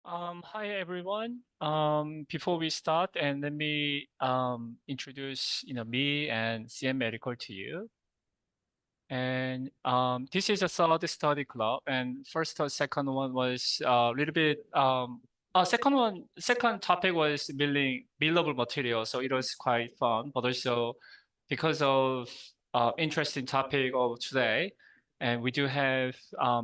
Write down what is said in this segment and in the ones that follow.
Hi everyone. Before we start, and let me introduce me and CM Medical to you. And this is a third study club, and first or second one was a little bit. Second topic was building buildable material, so it was quite fun. But also because of interesting topic of today, and we do have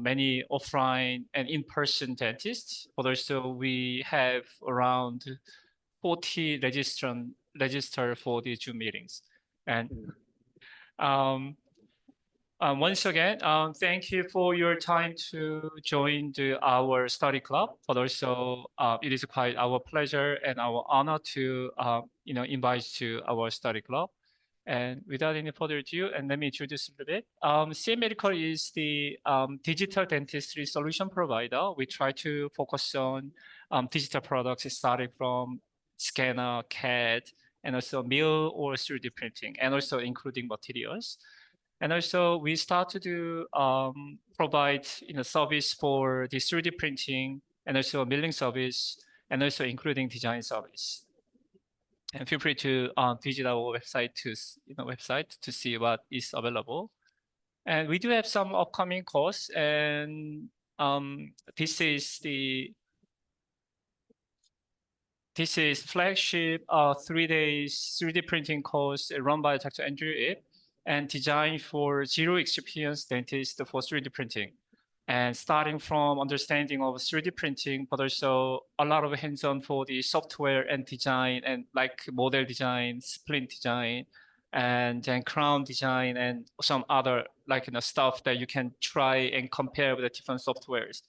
many offline and in-person dentists, but also we have around 40 register for these Zoom meetings. And um, once again, thank you for your time to join our study club, but also it is quite our pleasure and our honor to invite to our study club. And without any further ado, and let me introduce a little bit. CM Medical is the digital dentistry solution provider. We try to focus on digital products starting from scanner, CAD, and also mill or 3D printing, and also including materials. And also we start to do provide service for the 3D printing and also milling service, and also including design service. And feel free to visit our website to see what is available. And we do have some upcoming course, and this is flagship 3 days 3D printing course run by Dr. Andrew Ip and designed for zero experience dentists for 3D printing. And starting from understanding of 3D printing, but also a lot of hands-on for the software and design and like model design, splint design, and then crown design and some other stuff that you can try and compare with the different softwares.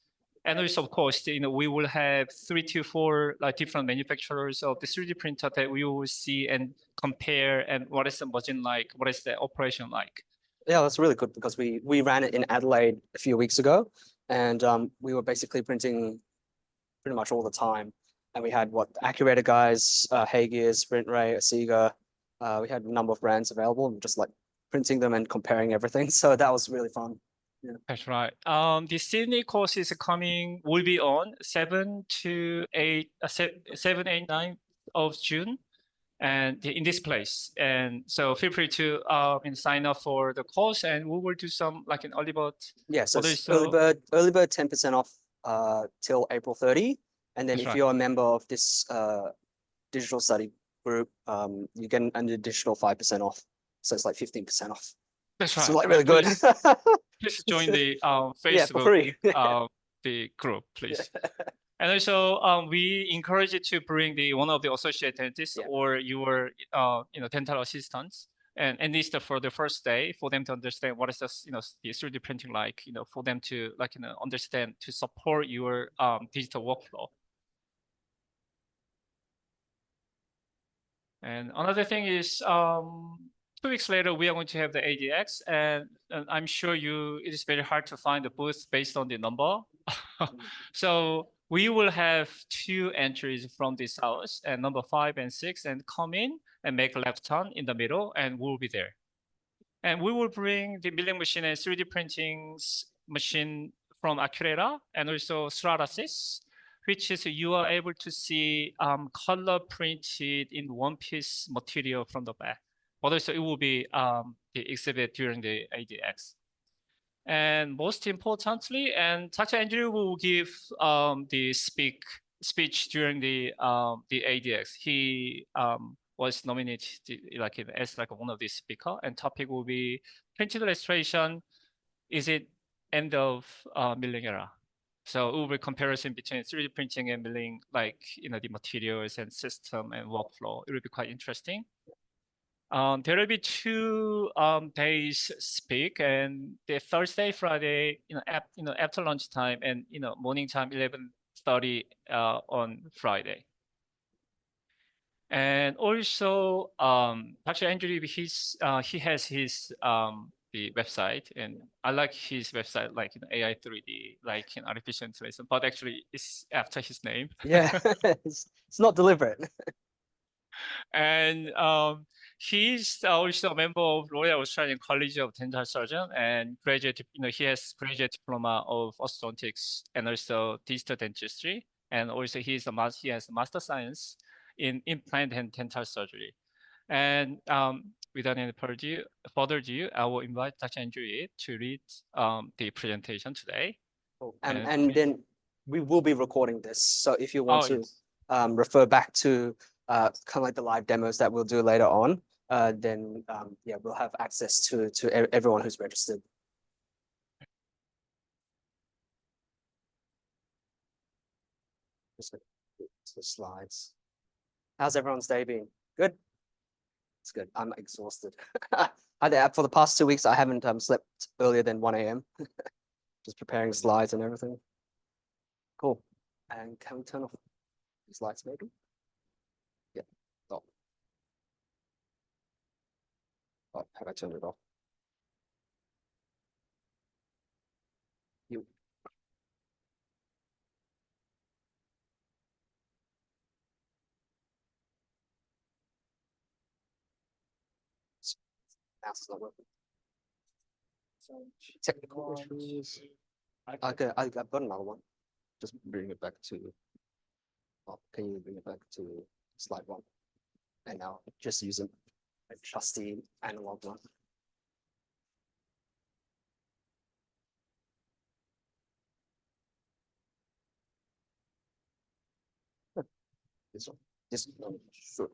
And also, of course, we will have 3 to 4 different manufacturers of the 3D printer that we will see and compare, and what is the margin like, what is the operation like. Yeah, that's really good because we ran it in Adelaide a few weeks ago, and we were basically printing pretty much all the time. And we had Accurator guys, Haygear, Sprint Ray, Asiga. We had a number of brands available, and just like printing them and comparing everything. So that was really fun. Yeah. That's right. The Sydney course is will be on 7 to 8, 7, 8, 9 of June, and in this place. And so feel free to sign up for the course, and we will do some like an early bird. Yeah, so early bird 10% off till April 30. And then if right. you're a member of this digital study group, you get an additional 5% off. So it's like 15% off. That's right. So like really good. Please join the Facebook Yeah, for free. the group, please. And also, we encourage you to bring one of the associate dentists or your dental assistants, and at least for the first day, for them to understand what is the 3D printing like, for them to understand to support your digital workflow. And another thing is 2 weeks later, we are going to have the ADX, and I'm sure it is very hard to find the booth based on the number. So we will have 2 entries from this house, and number 5 and 6, and come in and make a left turn in the middle, and we'll be there. And we will bring the milling machine and 3D printing machine from Accurator and also Stratasys, which is you are able to see color printed in one-piece material from the back. But also it will be the exhibit during the ADX. And most importantly, and Dr. Andrew will give the speech during the ADX. He was nominated as one of the speaker, and topic will be printed illustration. Is it end of milling era? So it will be comparison between 3D printing and milling, the materials and system and workflow. It will be quite interesting. There will be 2 days speak, and the Thursday, Friday, after lunchtime, and morning time 11:30 on Friday. And also, Dr. Andrew, he has his the website, and I like his website, like AI 3D, like artificial intelligence, but actually it's after his name. Yeah, it's not deliberate. And he's also a member of Royal Australian College of Dental Surgeon, and he has graduate diploma of orthodontics and also digital dentistry. and also he has a master science in implant and dental surgery. And without any further ado, I will invite Dr. Andrew to read the presentation today. Cool. And And then we will be recording this. So if you want Oh, to yes. refer back to kind of like the live demos that we'll do later on, then yeah, we'll have access to everyone who's registered. Just the slides. How's everyone's day been? Good? It's good. I'm exhausted. For the past 2 weeks, I haven't slept earlier than 1 a.m. Just preparing slides and everything. Cool. And can we turn off these lights maybe? Yeah. Oh. Oh, have I turned it off? You. Mouse is not working. Technical issues. Okay, I've got another one. Just bring it back to. Oh, can you bring it back to slide 1? And now just use a trusty analog one. This one. This one. Sure.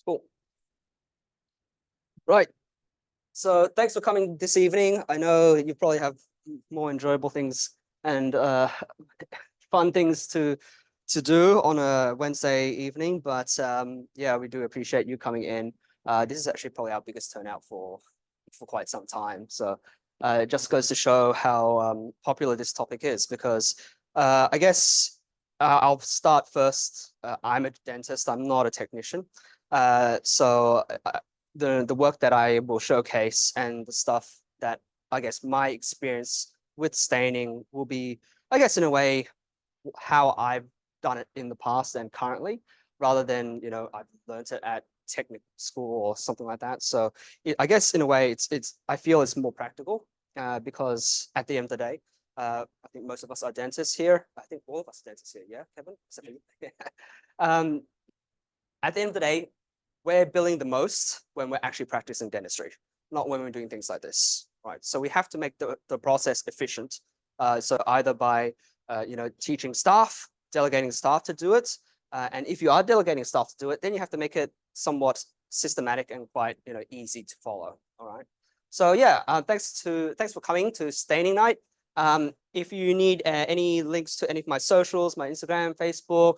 Cool. Right. So thanks for coming this evening. I know you probably have more enjoyable things and fun things to do on a Wednesday evening, but yeah, we do appreciate you coming in. This is actually probably our biggest turnout for quite some time. So it just goes to show how popular this topic is, because I guess I'll start first. I'm a dentist. I'm not a technician. So the work that I will showcase and the stuff that I guess my experience with staining will be, I guess, in a way, how I've done it in the past and currently, rather than, you know, I've learned it at technical school or something like that. So I guess in a way, I feel it's more practical because at the end of the day, I think most of us are dentists here. I think all of us are dentists here. Yeah, Kevin? Except for you. At the end of the day, we're billing the most when we're actually practicing dentistry, not when we're doing things like this, right? So we have to make the process efficient. So either by you know, teaching staff, delegating staff to do it, and if you are delegating staff to do it, then you have to make it somewhat systematic and quite, you know, easy to follow. All right. So yeah, thanks for coming to staining night. If you need any links to any of my socials, my Instagram, Facebook,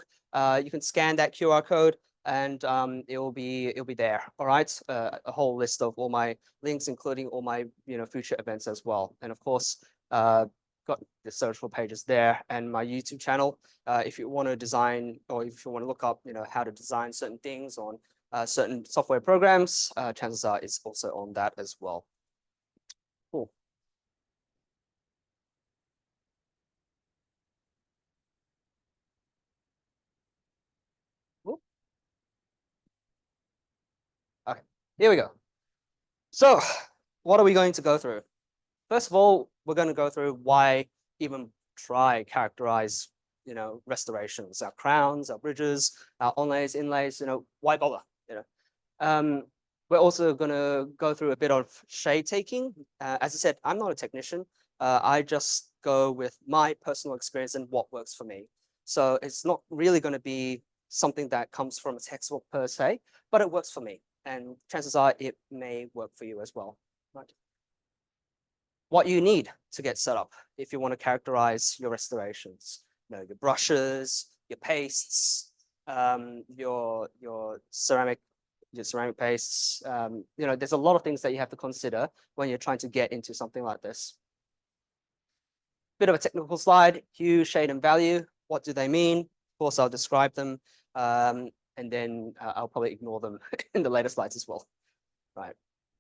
you can scan that QR code and it'll be there. All right, a whole list of all my links, including all my, you know, future events as well. And of course, got the social pages there and my YouTube channel. If you want to design, or if you want to look up, you know, how to design certain things on certain software programs, chances are it's also on that as well. Cool. Okay, here we go. So what are we going to go through? First of all, we're going to go through why even try characterize, you know, restorations, our crowns, our bridges, our onlays, inlays, you know, why bother, you know? We're also going to go through a bit of shade taking. As I said, I'm not a technician. I just go with my personal experience and what works for me. So it's not really going to be something that comes from a textbook per se, but it works for me. And chances are it may work for you as well. Right? What you need to get set up if you want to characterize your restorations, you know, your brushes, your pastes, your ceramic pastes. You know, there's a lot of things that you have to consider when you're trying to get into something like this. Bit of a technical slide: hue, shade, and value. What do they mean? Of course, I'll describe them, and then I'll probably ignore them in the later slides as well. Right.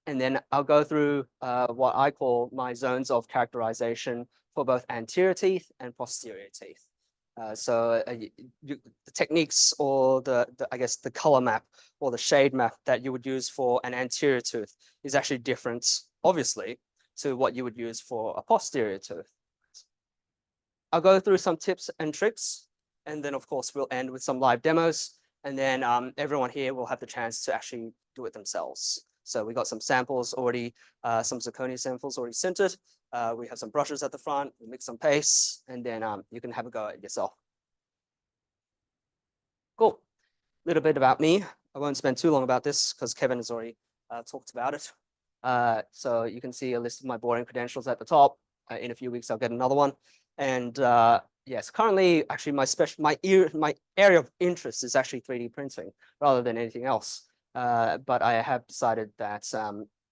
And then I'll go through what I call my zones of characterization for both anterior teeth and posterior teeth. The techniques or I guess the color map or the shade map that you would use for an anterior tooth is actually different, obviously, to what you would use for a posterior tooth. I'll go through some tips and tricks, and then of course we'll end with some live demos, and then everyone here will have the chance to actually do it themselves. So we got some samples already, some zirconia samples already sintered. We have some brushes at the front, we mix some paste, and then you can have a go at it yourself. Cool. A little bit about me. I won't spend too long about this because Kevin has already talked about it. So you can see a list of my boarding credentials at the top. In a few weeks, I'll get another one. And yes, currently, actually, my area of interest is actually 3D printing rather than anything else. But I have decided that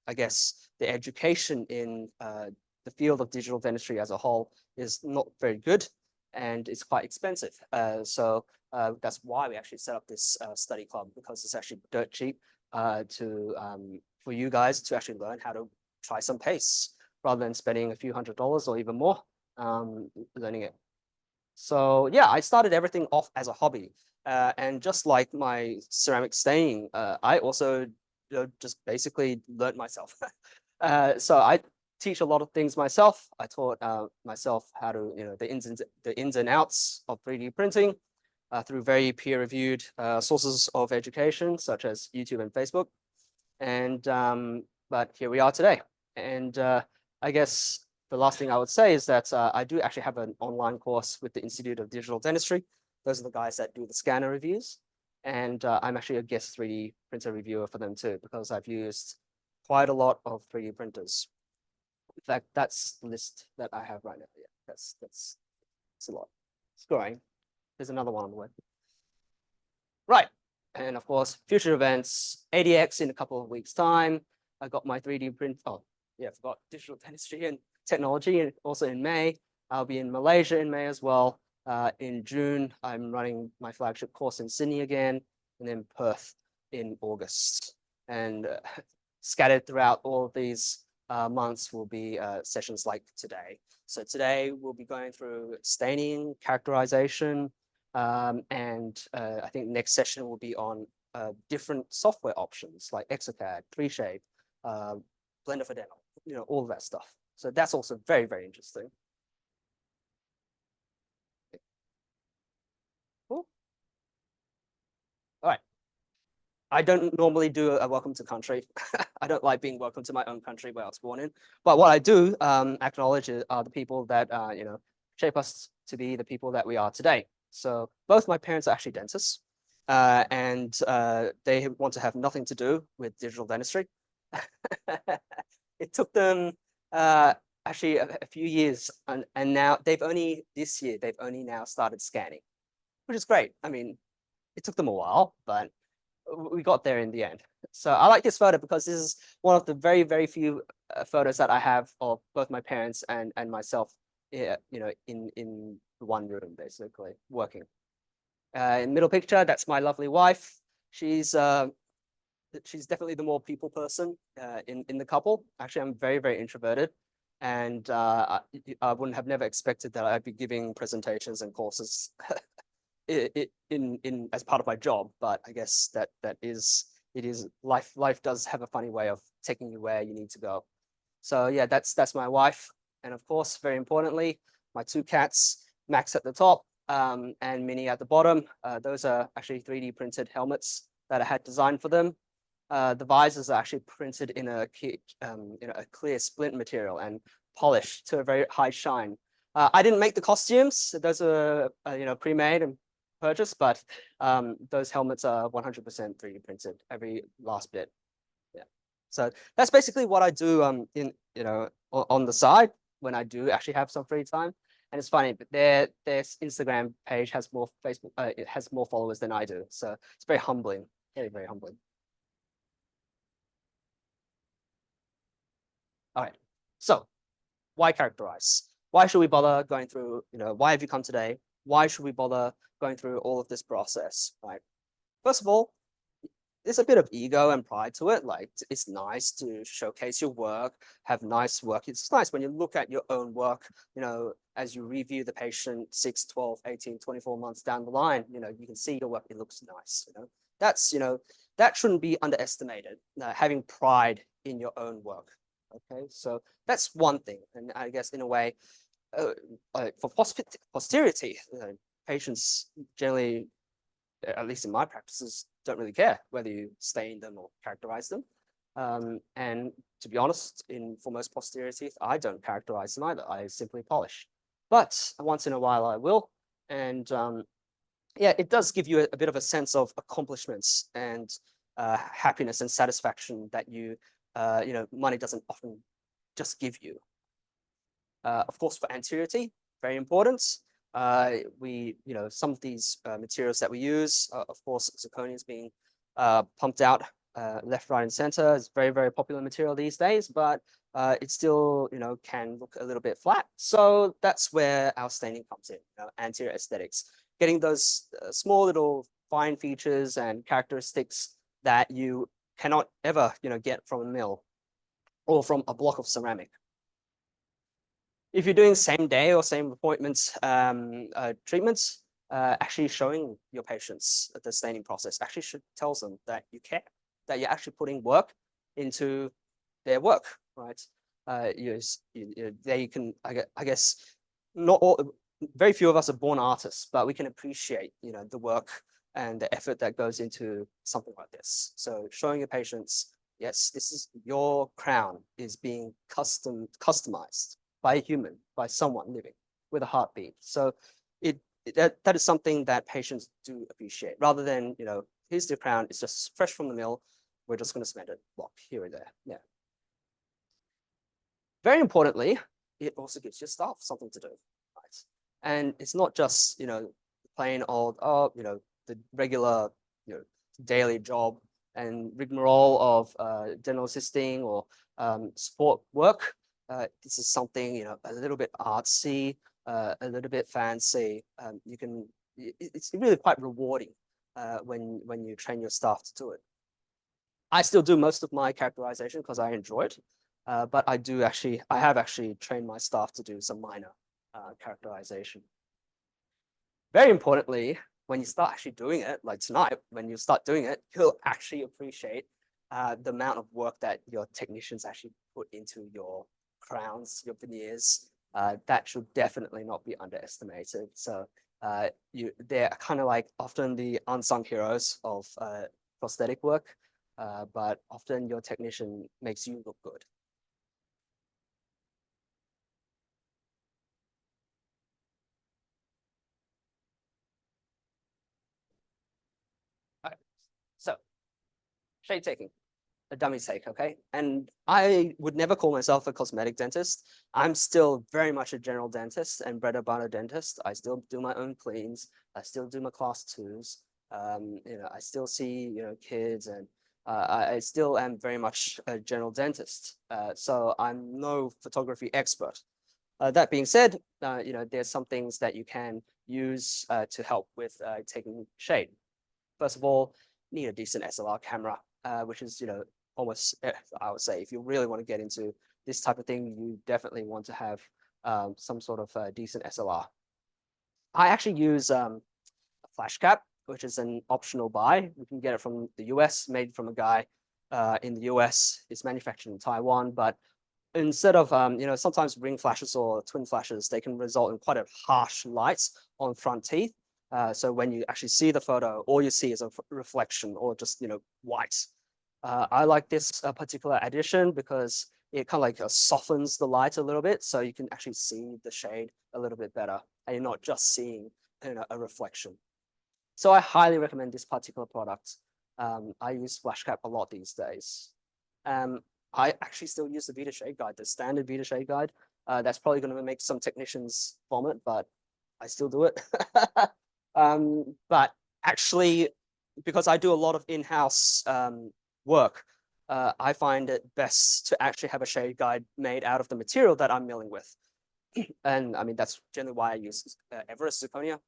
I guess the education in the field of digital dentistry as a whole is not very good and it's quite expensive. So that's why we actually set up this study club, because it's actually dirt cheap for you guys to actually learn how to try some paste rather than spending a few $100s or even more learning it. So yeah, I started everything off as a hobby. And just like my ceramic staining, I also just basically learned myself. So I teach a lot of things myself. I taught myself how to, the ins and outs of 3D printing through very peer-reviewed sources of education, such as YouTube and Facebook. And but here we are today. And I guess the last thing I would say is that I do actually have an online course with the Institute of Digital Dentistry. Those are the guys that do the scanner reviews. And I'm actually a guest 3D printer reviewer for them too, because I've used quite a lot of 3D printers. In fact, that's the list that I have right now. Yeah, that's a lot. It's growing. There's another one on the way. Right. And of course, future events, ADX in a couple of weeks' time. I got my 3D print. Oh, yeah, I forgot digital dentistry and technology, and also in May. I'll be in Malaysia in May as well. In June, I'm running my flagship course in Sydney again, and then Perth in August. And scattered throughout all of these months will be sessions like today. So today we'll be going through staining, characterization, and I think next session will be on different software options like Exocad, 3Shape, Blender for Dental, all of that stuff. So that's also very, very interesting. Cool. All right. I don't normally do a welcome to country. I don't like being welcome to my own country where I was born in. But what I do acknowledge are the people that shape us to be the people that we are today. So both my parents are actually dentists, and they want to have nothing to do with digital dentistry. It took them actually a few years, and now this year they've only now started scanning, which is great. I mean, it took them a while, but we got there in the end. So I like this photo because this is one of the very, very few photos that I have of both my parents and myself, in one room, basically working. In middle picture, that's my lovely wife. She's definitely the more people person in the couple. Actually, I'm very, very introverted, and I wouldn't have never expected that I'd be giving presentations and courses in as part of my job, but I guess it is life. Life does have a funny way of taking you where you need to go. So yeah, that's my wife, and of course, very importantly, my two cats, Max at the top and Minnie at the bottom. Those are actually 3D printed helmets that I had designed for them. The visors are actually printed in a clear splint material and polished to a very high shine. I didn't make the costumes; those are pre-made and purchased, but those helmets are 100% 3D printed, every last bit. Yeah. So that's basically what I do on the side when I do actually have some free time. And it's funny, but their Instagram page has more it has more followers than I do. So it's very humbling, very, very humbling. All right. So why characterize? Why should we bother going through, why have you come today? Why should we bother going through all of this process, right? First of all, there's a bit of ego and pride to it. Like, it's nice to showcase your work, have nice work. It's nice when you look at your own work, as you review the patient 6, 12, 18, 24 months down the line, you can see your work, it looks nice, That's, that shouldn't be underestimated, having pride in your own work. Okay, so that's one thing. And I guess in a way, for posterity, patients generally, at least in my practices, don't really care whether you stain them or characterize them. And to be honest, for most posterity, I don't characterize them either. I simply polish. But once in a while I will. And yeah, it does give you a bit of a sense of accomplishments and happiness and satisfaction that money doesn't often just give you. Of course, for anteriority, very important. Some of these materials that we use, of course, zirconia is being pumped out left, right, and center. It's very, very popular material these days, but it still, can look a little bit flat. So that's where our staining comes in, anterior aesthetics, getting those small little fine features and characteristics that you cannot ever, get from a mill or from a block of ceramic. If you're doing same day or same appointment treatments, actually showing your patients the staining process actually tells them that you care, that you're actually putting work into their work, right? They can, I guess, not all, very few of us are born artists, but we can appreciate, the work and the effort that goes into something like this. So showing your patients, yes, this is your crown is being customized by a human, by someone living with a heartbeat. So that is something that patients do appreciate, rather than, here's the crown, it's just fresh from the mill, we're just going to cement it, block here or there. Yeah. Very importantly, it also gives your staff something to do, right? And it's not just, plain old, the regular, daily job and rigmarole of dental assisting or support work. This is something, a little bit artsy, a little bit fancy. It's really quite rewarding when you train your staff to do it. I still do most of my characterization because I enjoy it, but I have actually trained my staff to do some minor characterization. Very importantly, when you start actually doing it, like tonight, when you start doing it, you'll actually appreciate the amount of work that your technicians actually put into your crowns, your veneers. That should definitely not be underestimated. So they're kind of like often the unsung heroes of prosthetic work, but often your technician makes you look good. All right. So shade taking, a dummy's sake, okay? And I would never call myself a cosmetic dentist. I'm still very much a general dentist and bread and butter dentist. I still do my own cleans. I still do my class 2s. I still see, kids, and I still am very much a general dentist. So I'm no photography expert. That being said, there's some things that you can use to help with taking shade. First of all, you need a decent SLR camera, which is, almost, I would say, if you really want to get into this type of thing, you definitely want to have some sort of decent SLR. I actually use a flash cap, which is an optional buy. You can get it from the US, made from a guy in the US. It's manufactured in Taiwan, but instead of, sometimes ring flashes or twin flashes, they can result in quite a harsh light on front teeth. So when you actually see the photo, all you see is a reflection or just, white. I like this particular addition because it kind of like softens the light a little bit, so you can actually see the shade a little bit better, and you're not just seeing a reflection. So I highly recommend this particular product. I use flash cap a lot these days. I actually still use the Vita Shade Guide, the standard Vita Shade Guide. That's probably going to make some technicians vomit, but I still do it. But actually, because I do a lot of in-house work, I find it best to actually have a shade guide made out of the material that I'm milling with. And I mean, that's generally why I use Everest zirconia,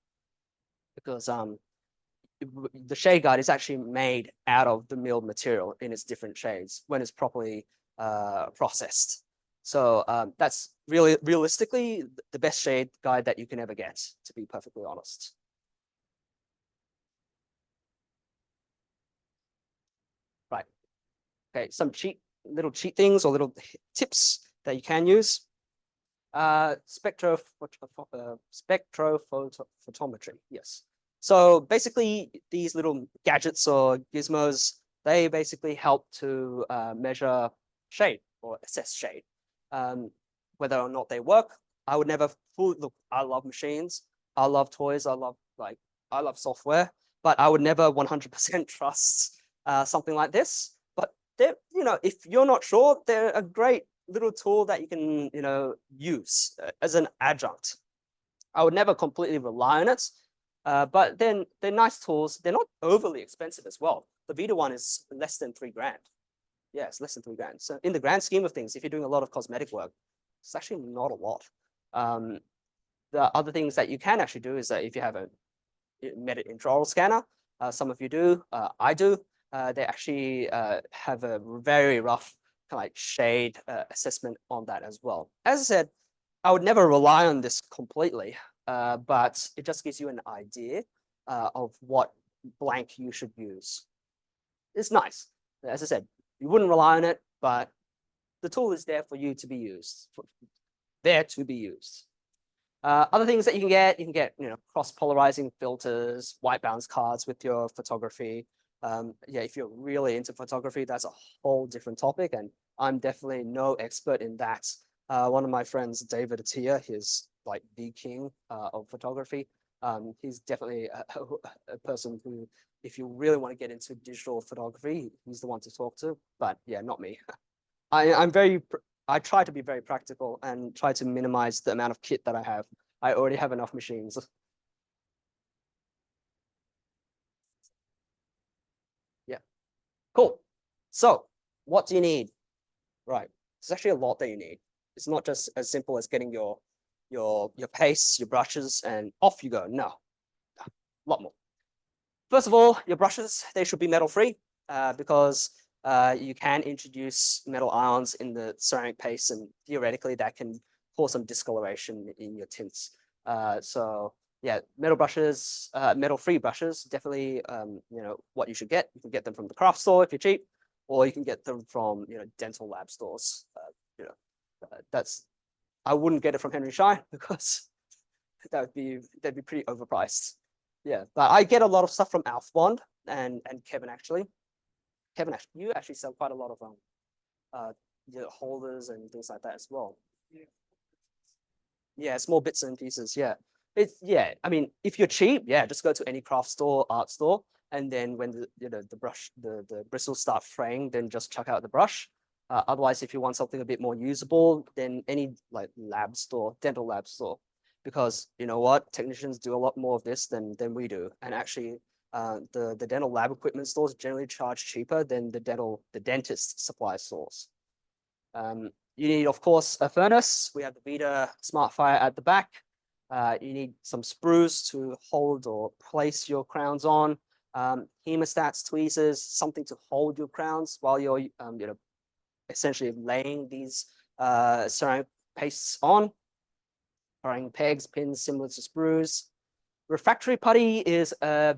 because the shade guide is actually made out of the milled material in its different shades when it's properly processed. So that's really realistically the best shade guide that you can ever get, to be perfectly honest. Right. Okay, some little cheat things or little tips that you can use. Spectrophotometry, yes. So basically these little gadgets or gizmos, they basically help to measure shade or assess shade. Whether or not they work, I would never look, I love machines, I love toys, I love software, but I would never 100% trust something like this. But they're, if you're not sure, they're a great little tool that you can, use as an adjunct. I would never completely rely on it, but then they're nice tools. They're not overly expensive as well. The Vita one is less than $3,000. Yeah, it's less than $3,000. So in the grand scheme of things, if you're doing a lot of cosmetic work, it's actually not a lot. The other things that you can actually do is that if you have a Meta intraoral scanner, some of you do, I do, they actually have a very rough kind of like shade assessment on that as well. As I said, I would never rely on this completely, but it just gives you an idea of what blank you should use. It's nice. As I said, you wouldn't rely on it, but the tool is there for you to be used, other things that you can get, cross-polarizing filters, white balance cards with your photography. Yeah, if you're really into photography, that's a whole different topic, and I'm definitely no expert in that. One of my friends, David Attia, he's like the king of photography. He's definitely a person who, if you really want to get into digital photography, he's the one to talk to. But yeah, not me. I try to be very practical and try to minimize the amount of kit that I have. I already have enough machines. Yeah, cool. So what do you need? Right, there's actually a lot that you need. It's not just as simple as getting your paste, your brushes, and off you go. No, a lot more. First of all, your brushes, they should be metal free because you can introduce metal ions in the ceramic paste, and theoretically that can cause some discoloration in your tints. So yeah, metal brushes, metal-free brushes, definitely what you should get. You can get them from the craft store if you're cheap, or you can get them from dental lab stores. I wouldn't get it from Henry Schein because they'd be pretty overpriced. Yeah, but I get a lot of stuff from Alf Bond and Kevin actually. Kevin, you actually sell quite a lot of holders and things like that as well. Yeah, small bits and pieces. Yeah, I mean, if you're cheap, yeah, just go to any craft store, art store, and then when the brush, the bristles start fraying, then just chuck out the brush. Otherwise, if you want something a bit more usable, then any like lab store, dental lab store, because you know what, technicians do a lot more of this than we do, and actually, the dental lab equipment stores generally charge cheaper than the dentist supply stores. You need, of course, a furnace. We have the Vita Smart Fire at the back. You need some sprues to hold or place your crowns on. Hemostats, tweezers, something to hold your crowns while you're, essentially laying these ceramic pastes on. Throwing pegs, pins, similar to sprues. Refractory putty is a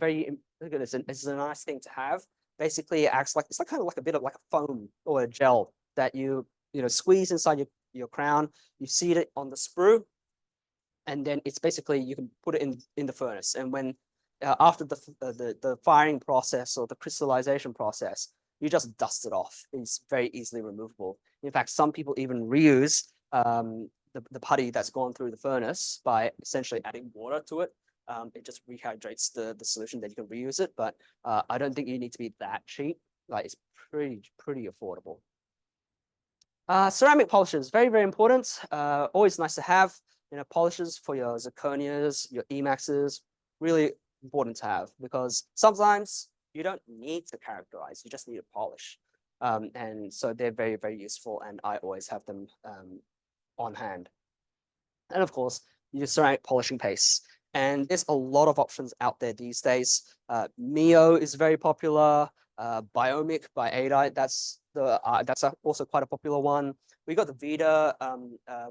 it's a nice thing to have. Basically, it acts like, it's like kind of like a bit of like a foam or a gel that you squeeze inside your crown. You seat it on the sprue, and then it's basically, you can put it in the furnace. And when after the firing process or the crystallization process, you just dust it off. It's very easily removable. In fact, some people even reuse the putty that's gone through the furnace by essentially adding water to it. It just rehydrates the solution, that you can reuse it. But I don't think you need to be that cheap. Like, it's pretty affordable. Ceramic polishes, very, very important. Always nice to have, polishes for your zirconias, your Emaxes, really important to have, because sometimes you don't need to characterize, you just need to polish. And so they're very, very useful, and I always have them on hand. And of course, your ceramic polishing paste. And there's a lot of options out there these days. Mio is very popular. Biomic by Adite, that's That's also quite a popular one. We got the Vita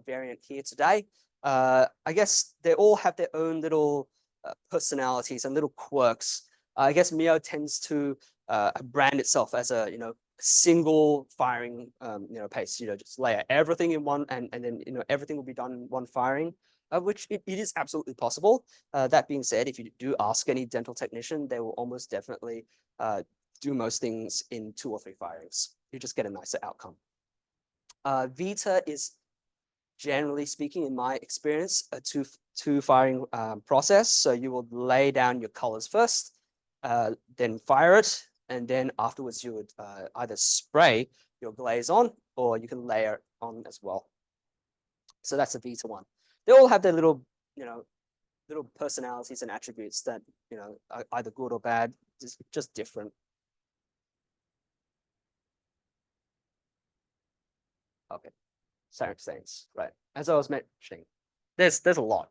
variant here today. I guess they all have their own little personalities and little quirks. I guess Mio tends to brand itself as a single firing pace. Just layer everything in one, and then everything will be done in one firing. Which it is absolutely possible. That being said, if you do ask any dental technician, they will almost definitely do most things in 2 or 3 firings. You just get a nicer outcome. Vita is, generally speaking, in my experience, a two firing process. So you will lay down your colors first, then fire it, and then afterwards you would either spray your glaze on, or you can layer it on as well. So that's the Vita one. They all have their little personalities and attributes that are either good or bad, just different. Okay, ceramic stains, right? As I was mentioning, there's a lot.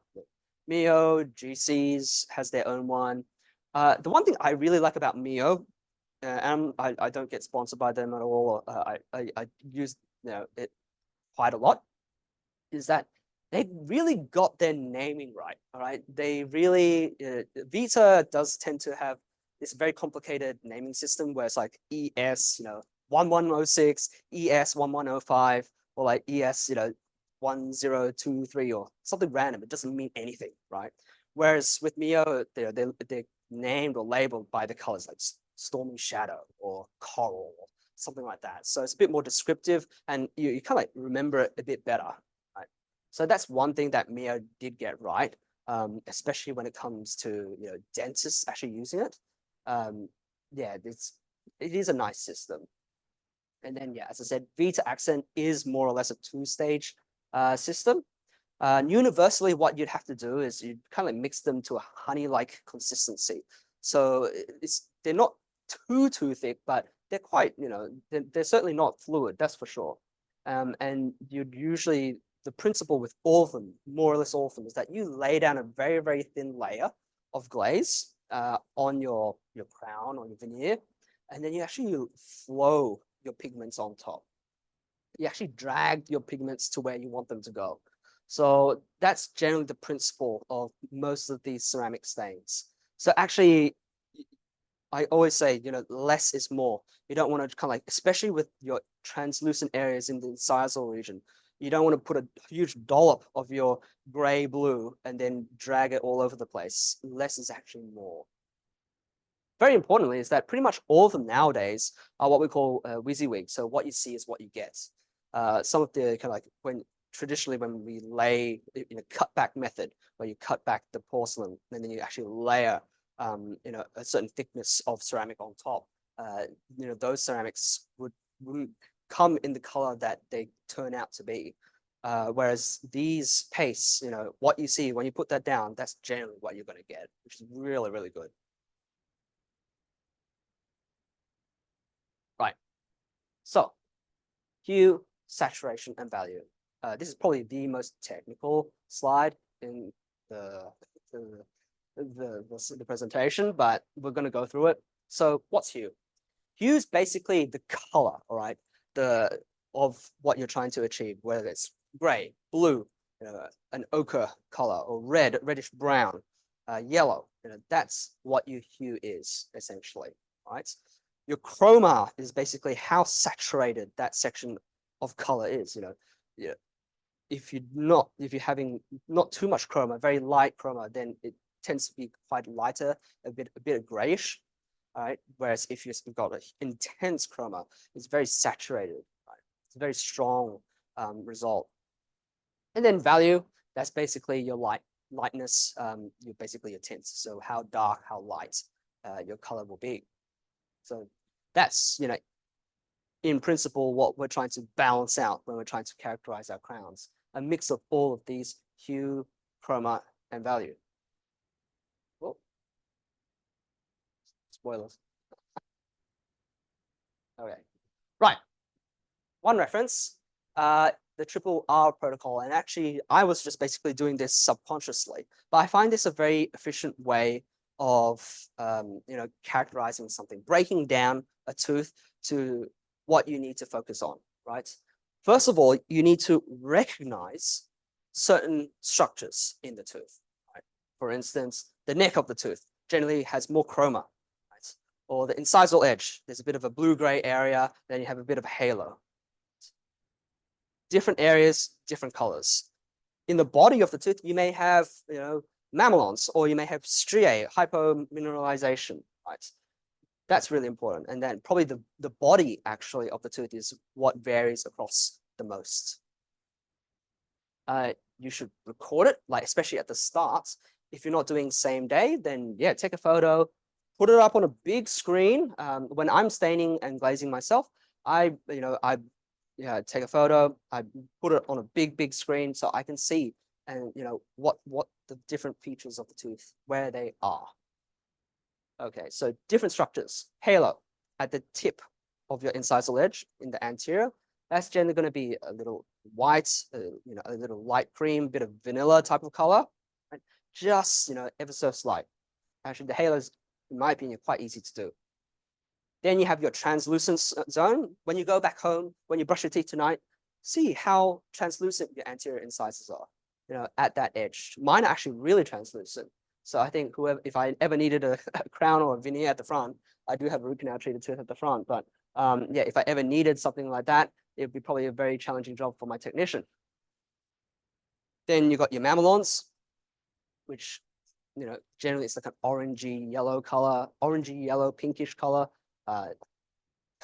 Mio, GC's has their own one. The one thing I really like about Mio, and I don't get sponsored by them at all. I use it quite a lot, is that they really got their naming right. All right, they really Vita does tend to have this very complicated naming system where it's like ES 1106, ES 1105, or like ES 1023 or something random. It doesn't mean anything, right? Whereas with Mio, they're named or labeled by the colors, like Stormy Shadow or Coral or something like that. So it's a bit more descriptive, and you kind of like remember it a bit better. So that's one thing that Mio did get right, especially when it comes to dentists actually using it. Yeah, it is a nice system. And then as I said, Vita Accent is more or less a 2-stage system. Universally, what you'd have to do is you kind of mix them to a honey-like consistency. So they're not too thick, but they're quite they're certainly not fluid, that's for sure. And you'd usually, the principle with all of them, more or less all of them, is that you lay down a very thin layer of glaze on your crown or your veneer, and then you actually flow your pigments on top. You actually drag your pigments to where you want them to go. So that's generally the principle of most of these ceramic stains. So actually, I always say, less is more. You don't want to kind of like, especially with your translucent areas in the incisal region, you don't want to put a huge dollop of your gray blue and then drag it all over the place. Less is actually more. Very importantly is that pretty much all of them nowadays are what we call WYSIWYG. So what you see is what you get. Some of the kind of like traditionally when we lay in a cut back method, where you cut back the porcelain and then you actually layer a certain thickness of ceramic on top, those ceramics wouldn't come in the color that they turn out to be. Whereas these pastes, what you see when you put that down, that's generally what you're going to get, which is really good. Right. So hue, saturation, and value. This is probably the most technical slide in the presentation, but we're going to go through it. So what's hue? Hue is basically the color, all right, of what you're trying to achieve, whether it's gray, blue, an ochre color, or reddish brown, yellow. That's what your hue is essentially, right? Your chroma is basically how saturated that section of color is. If you're having not too much chroma, very light chroma, then it tends to be quite lighter, a bit grayish. All right. Whereas if you've got an intense chroma, it's very saturated. Right? It's a very strong result. And then value, that's basically your lightness, basically your tints. So how dark, how light your color will be. So that's in principle what we're trying to balance out when we're trying to characterize our crowns. A mix of all of these: hue, chroma, and value. Whoa. Spoilers. Okay. Right. One reference, the triple R protocol. And actually, I was just basically doing this subconsciously, but I find this a very efficient way of characterizing something, breaking down a tooth to what you need to focus on, right? First of all, you need to recognize certain structures in the tooth, right? For instance, the neck of the tooth generally has more chroma, right? Or the incisal edge, there's a bit of a blue-gray area, then you have a bit of a halo. Different areas, different colors. In the body of the tooth, you may have, mamelons, or you may have striae, hypomineralization, right? That's really important. And then probably the body actually of the tooth is what varies across the most. You should record it, like especially at the start. If you're not doing same day, then yeah, take a photo, put it up on a big screen. When I'm staining and glazing myself, I take a photo, I put it on a big screen so I can see and what the different features of the tooth, where they are. Okay, so different structures. Halo at the tip of your incisal edge in the anterior. That's generally going to be a little white, a little light cream, bit of vanilla type of color, right? Just ever so slight. Actually, the halos, in my opinion, quite easy to do. Then you have your translucent zone. When you go back home, when you brush your teeth tonight, see how translucent your anterior incisors are. At that edge. Mine are actually really translucent. So I think if I ever needed a crown or a veneer at the front, I do have a root canal treated tooth at the front. But yeah, if I ever needed something like that, it would be probably a very challenging job for my technician. Then you got your mamelons, which generally it's like an orangey yellow color, orangey yellow pinkish color, kind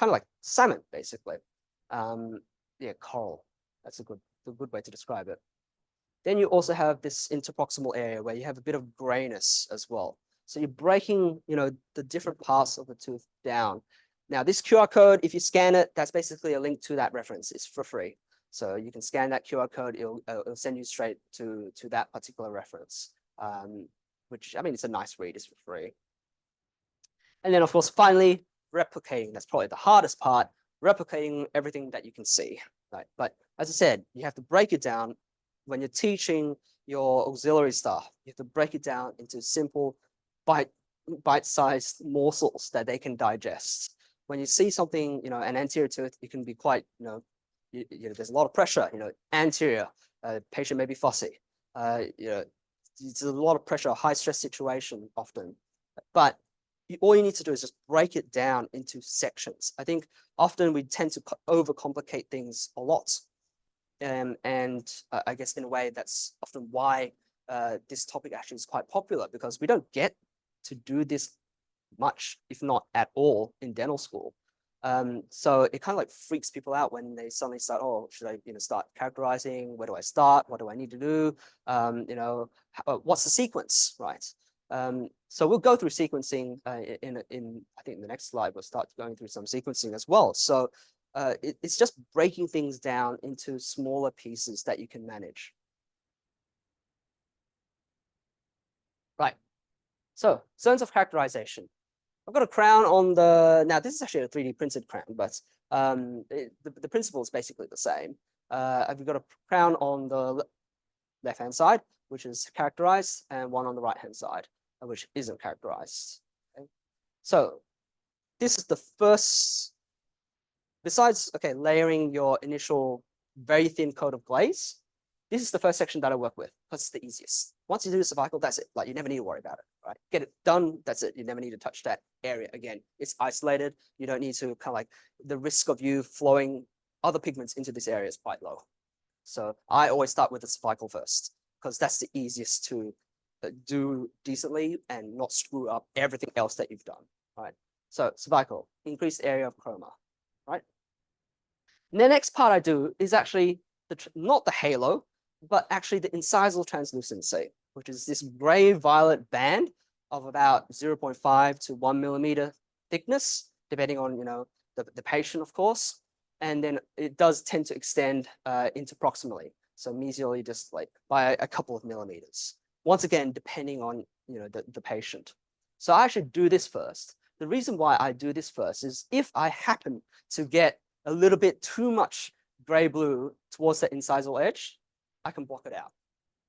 of like salmon basically. Yeah, coral. That's a good way to describe it. Then you also have this interproximal area where you have a bit of grayness as well. So you're breaking, the different parts of the tooth down. Now this QR code, if you scan it, that's basically a link to that reference. It's for free. So you can scan that QR code, it'll send you straight to that particular reference, which, I mean, it's a nice read, it's for free. And then of course, finally, replicating. That's probably the hardest part, replicating everything that you can see, right? But as I said, you have to break it down. When you're teaching your auxiliary staff, you have to break it down into simple bite-sized morsels that they can digest. When you see something, an anterior tooth, it can be quite, there's a lot of pressure, anterior, patient may be fussy, there's a lot of pressure, high stress situation often, but all you need to do is just break it down into sections. I think often we tend to overcomplicate things a lot. And I guess in a way that's often why this topic actually is quite popular, because we don't get to do this much, if not at all, in dental school. So it kind of like freaks people out when they suddenly start, oh, should I start characterizing? Where do I start? What do I need to do? What's the sequence, right? So we'll go through sequencing in I think in the next slide, we'll start going through some sequencing as well. So it's just breaking things down into smaller pieces that you can manage. Right. So zones of characterization. I've got a crown on now this is actually a 3D printed crown, but the principle is basically the same. I've got a crown on the left-hand side, which is characterized, and one on the right-hand side, which isn't characterized. Okay? So this is the first, besides, layering your initial very thin coat of glaze, this is the first section that I work with because it's the easiest. Once you do the cervical, that's it. Like, you never need to worry about it, right? Get it done, that's it. You never need to touch that area again. It's isolated. You don't need to the risk of you flowing other pigments into this area is quite low. So I always start with the cervical first because that's the easiest to do decently and not screw up everything else that you've done, right? So cervical, increased area of chroma, right? And the next part I do is actually not the halo, but actually the incisal translucency, which is this gray violet band of about 0.5 to 1 millimeter thickness, depending on the patient, of course. And then it does tend to extend into proximally, so mesially just like by a couple of millimeters. Once again, depending on the patient. So I should do this first. The reason why I do this first is if I happen to get a little bit too much gray blue towards the incisal edge, I can block it out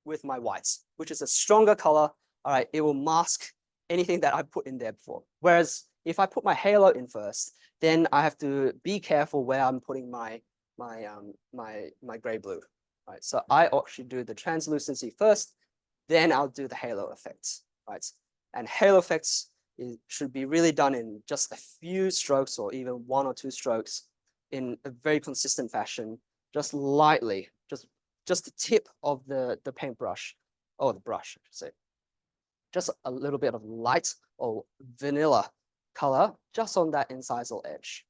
with my whites, which is a stronger color. All right, it will mask anything that I put in there before. Whereas if I put my halo in first, then I have to be careful where I'm putting my gray blue, right? So I actually do the translucency first, then I'll do the halo effects, right? And halo effects should be really done in just a few strokes or even 1 or 2 strokes in a very consistent fashion, just lightly, just the tip of the paintbrush, or the brush, I should say. Just a little bit of light or vanilla color just on that incisal edge.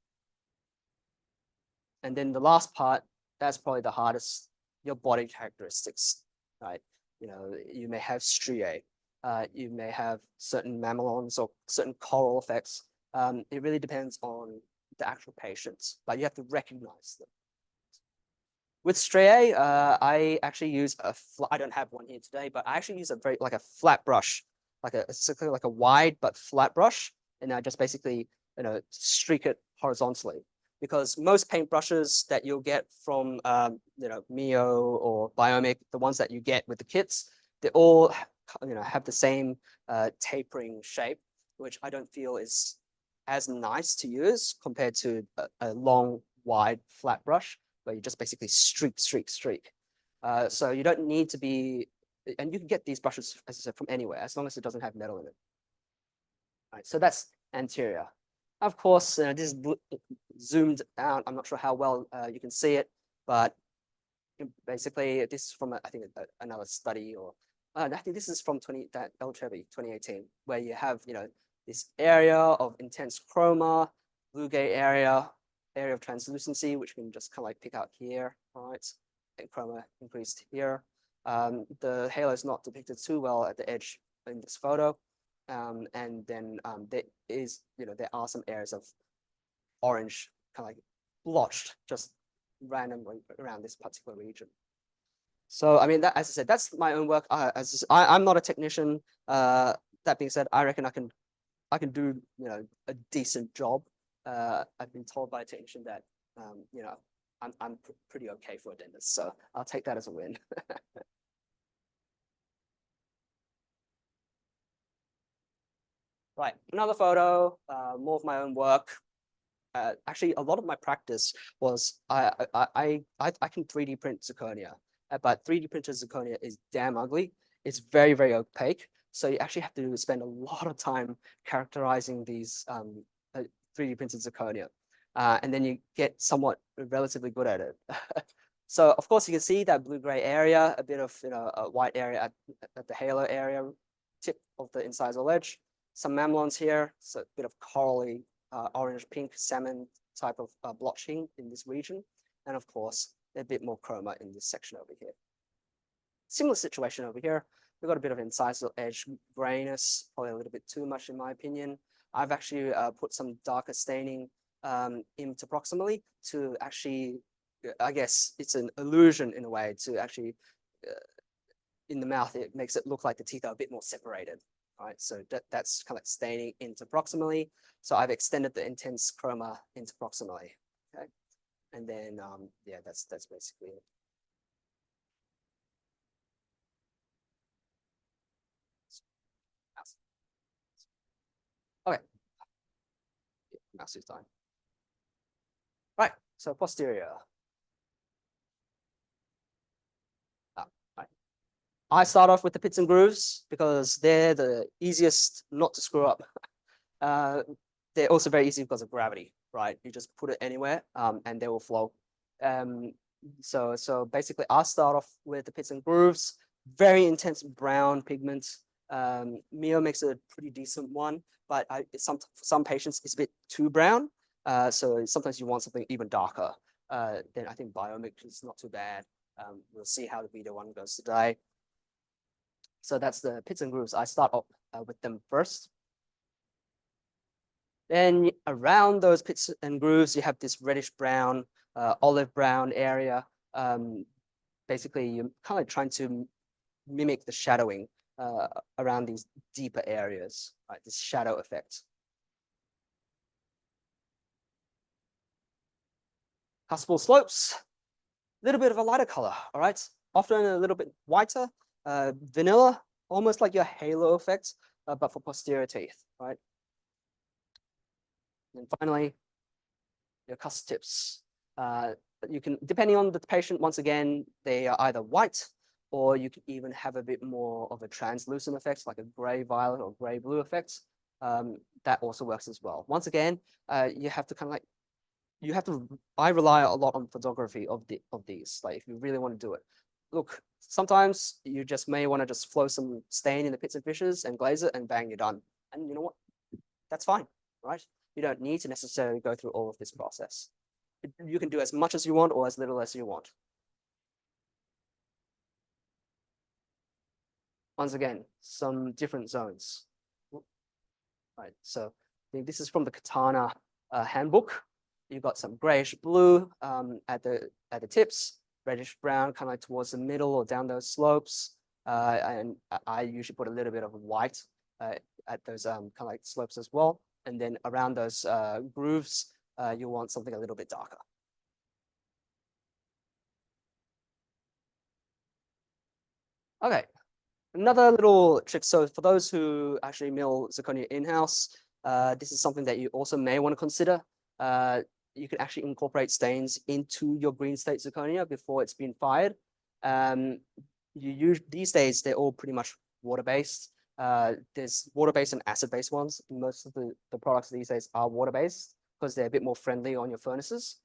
And then the last part, that's probably the hardest, your body characteristics, right? You know, you may have striae, you may have certain mamelons or certain coral effects. It really depends on the actual patients, but you have to recognize them. With striae, I actually use I don't have one here today, but I actually use like a flat brush, like a wide but flat brush, and I just basically, you know, streak it horizontally. Because most paintbrushes that you'll get from, you know, Mio or Biomic, the ones that you get with the kits, they all, you know, have the same tapering shape, which I don't feel is as nice to use compared to a long, wide, flat brush, where you just basically streak. So you don't need to be, and you can get these brushes, as I said, from anywhere, as long as it doesn't have metal in it. Right, so that's anterior. Of course, this is zoomed out. I'm not sure how well you can see it, but basically this is from, I think, another study, or I think this is from El Trevi 2018, where you have, you know, this area of intense chroma, blue gray area of translucency, which you can just kind of like pick out here, right? And chroma increased here. The halo is not depicted too well at the edge in this photo. And then there is, you know, there are some areas of orange kind of like blotched just randomly around this particular region. So, I mean, that, as I said, that's my own work. I'm not a technician. That being said, I reckon I can do, you know, a decent job. I've been told by a technician that, you know, I'm pretty okay for a dentist, so I'll take that as a win. Right, another photo, more of my own work. Actually, a lot of my practice was I can 3D print zirconia, but 3D printed zirconia is damn ugly. It's very, very opaque. So you actually have to spend a lot of time characterizing these 3D printed zirconia. And then you get somewhat relatively good at it. So of course you can see that blue-gray area, a bit of, you know, a white area at the halo area, tip of the incisal edge. Some mamelons here, so a bit of corally, orange, pink, salmon type of blotching in this region. And of course, a bit more chroma in this section over here. Similar situation over here. We've got a bit of incisal edge grayness, probably a little bit too much in my opinion. I've actually put some darker staining into proximally to actually, I guess it's an illusion in a way to actually, in the mouth, it makes it look like the teeth are a bit more separated. Right, so that's kind of staining into proximally. So I've extended the intense chroma into proximally. Okay, and then yeah, that's basically it. Okay, mouse is done. Right, so posterior. Right. I start off with the pits and grooves because they're the easiest not to screw up. They're also very easy because of gravity, right? You just put it anywhere and they will flow. So basically I start off with the pits and grooves, very intense brown pigment. Mio makes a pretty decent one, but for some patients it's a bit too brown. So sometimes you want something even darker. Then I think Biomic is not too bad. We'll see how the video one goes today. So that's the pits and grooves. I start off with them first. Then around those pits and grooves, you have this reddish brown, olive brown area. Basically, you're kind of trying to mimic the shadowing around these deeper areas, right? This shadow effect. Cuspal slopes, a little bit of a lighter color, all right? Often a little bit whiter, vanilla, almost like your halo effect, but for posterior teeth, right? And finally, your cusp tips. You can, depending on the patient, once again, they are either white or you can even have a bit more of a translucent effect, like a gray violet or gray blue effect. That also works as well. Once again, you have to kind of like, I rely a lot on photography of these, like if you really want to do it. Look, sometimes you just may want to just flow some stain in the pits and fishes and glaze it and bang, you're done. And you know what? That's fine, right? You don't need to necessarily go through all of this process. You can do as much as you want or as little as you want. Once again, some different zones. Right, so this is from the Katana handbook. You've got some grayish blue at the tips, reddish brown kind of like towards the middle or down those slopes. And I usually put a little bit of white at those kind of like slopes as well. And then around those grooves, you want something a little bit darker. Okay, another little trick. So for those who actually mill zirconia in-house, this is something that you also may want to consider. You can actually incorporate stains into your green state zirconia before it's been fired. These days, they're all pretty much water-based. There's water-based and acid-based ones. Most of the products these days are water-based because they're a bit more friendly on your furnaces,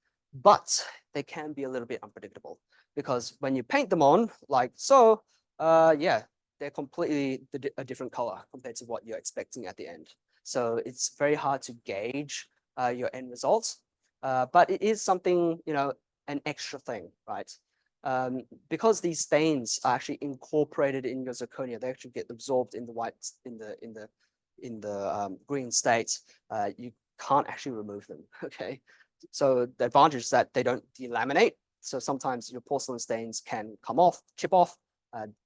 but they can be a little bit unpredictable because when you paint them on, like so, yeah, they're completely a different color compared to what you're expecting at the end. So it's very hard to gauge your end results, but it is something, you know, an extra thing, right? Because these stains are actually incorporated in your zirconia, they actually get absorbed in the white, in the green state. You can't actually remove them. Okay, so the advantage is that they don't delaminate. So sometimes your porcelain stains can come off, chip off,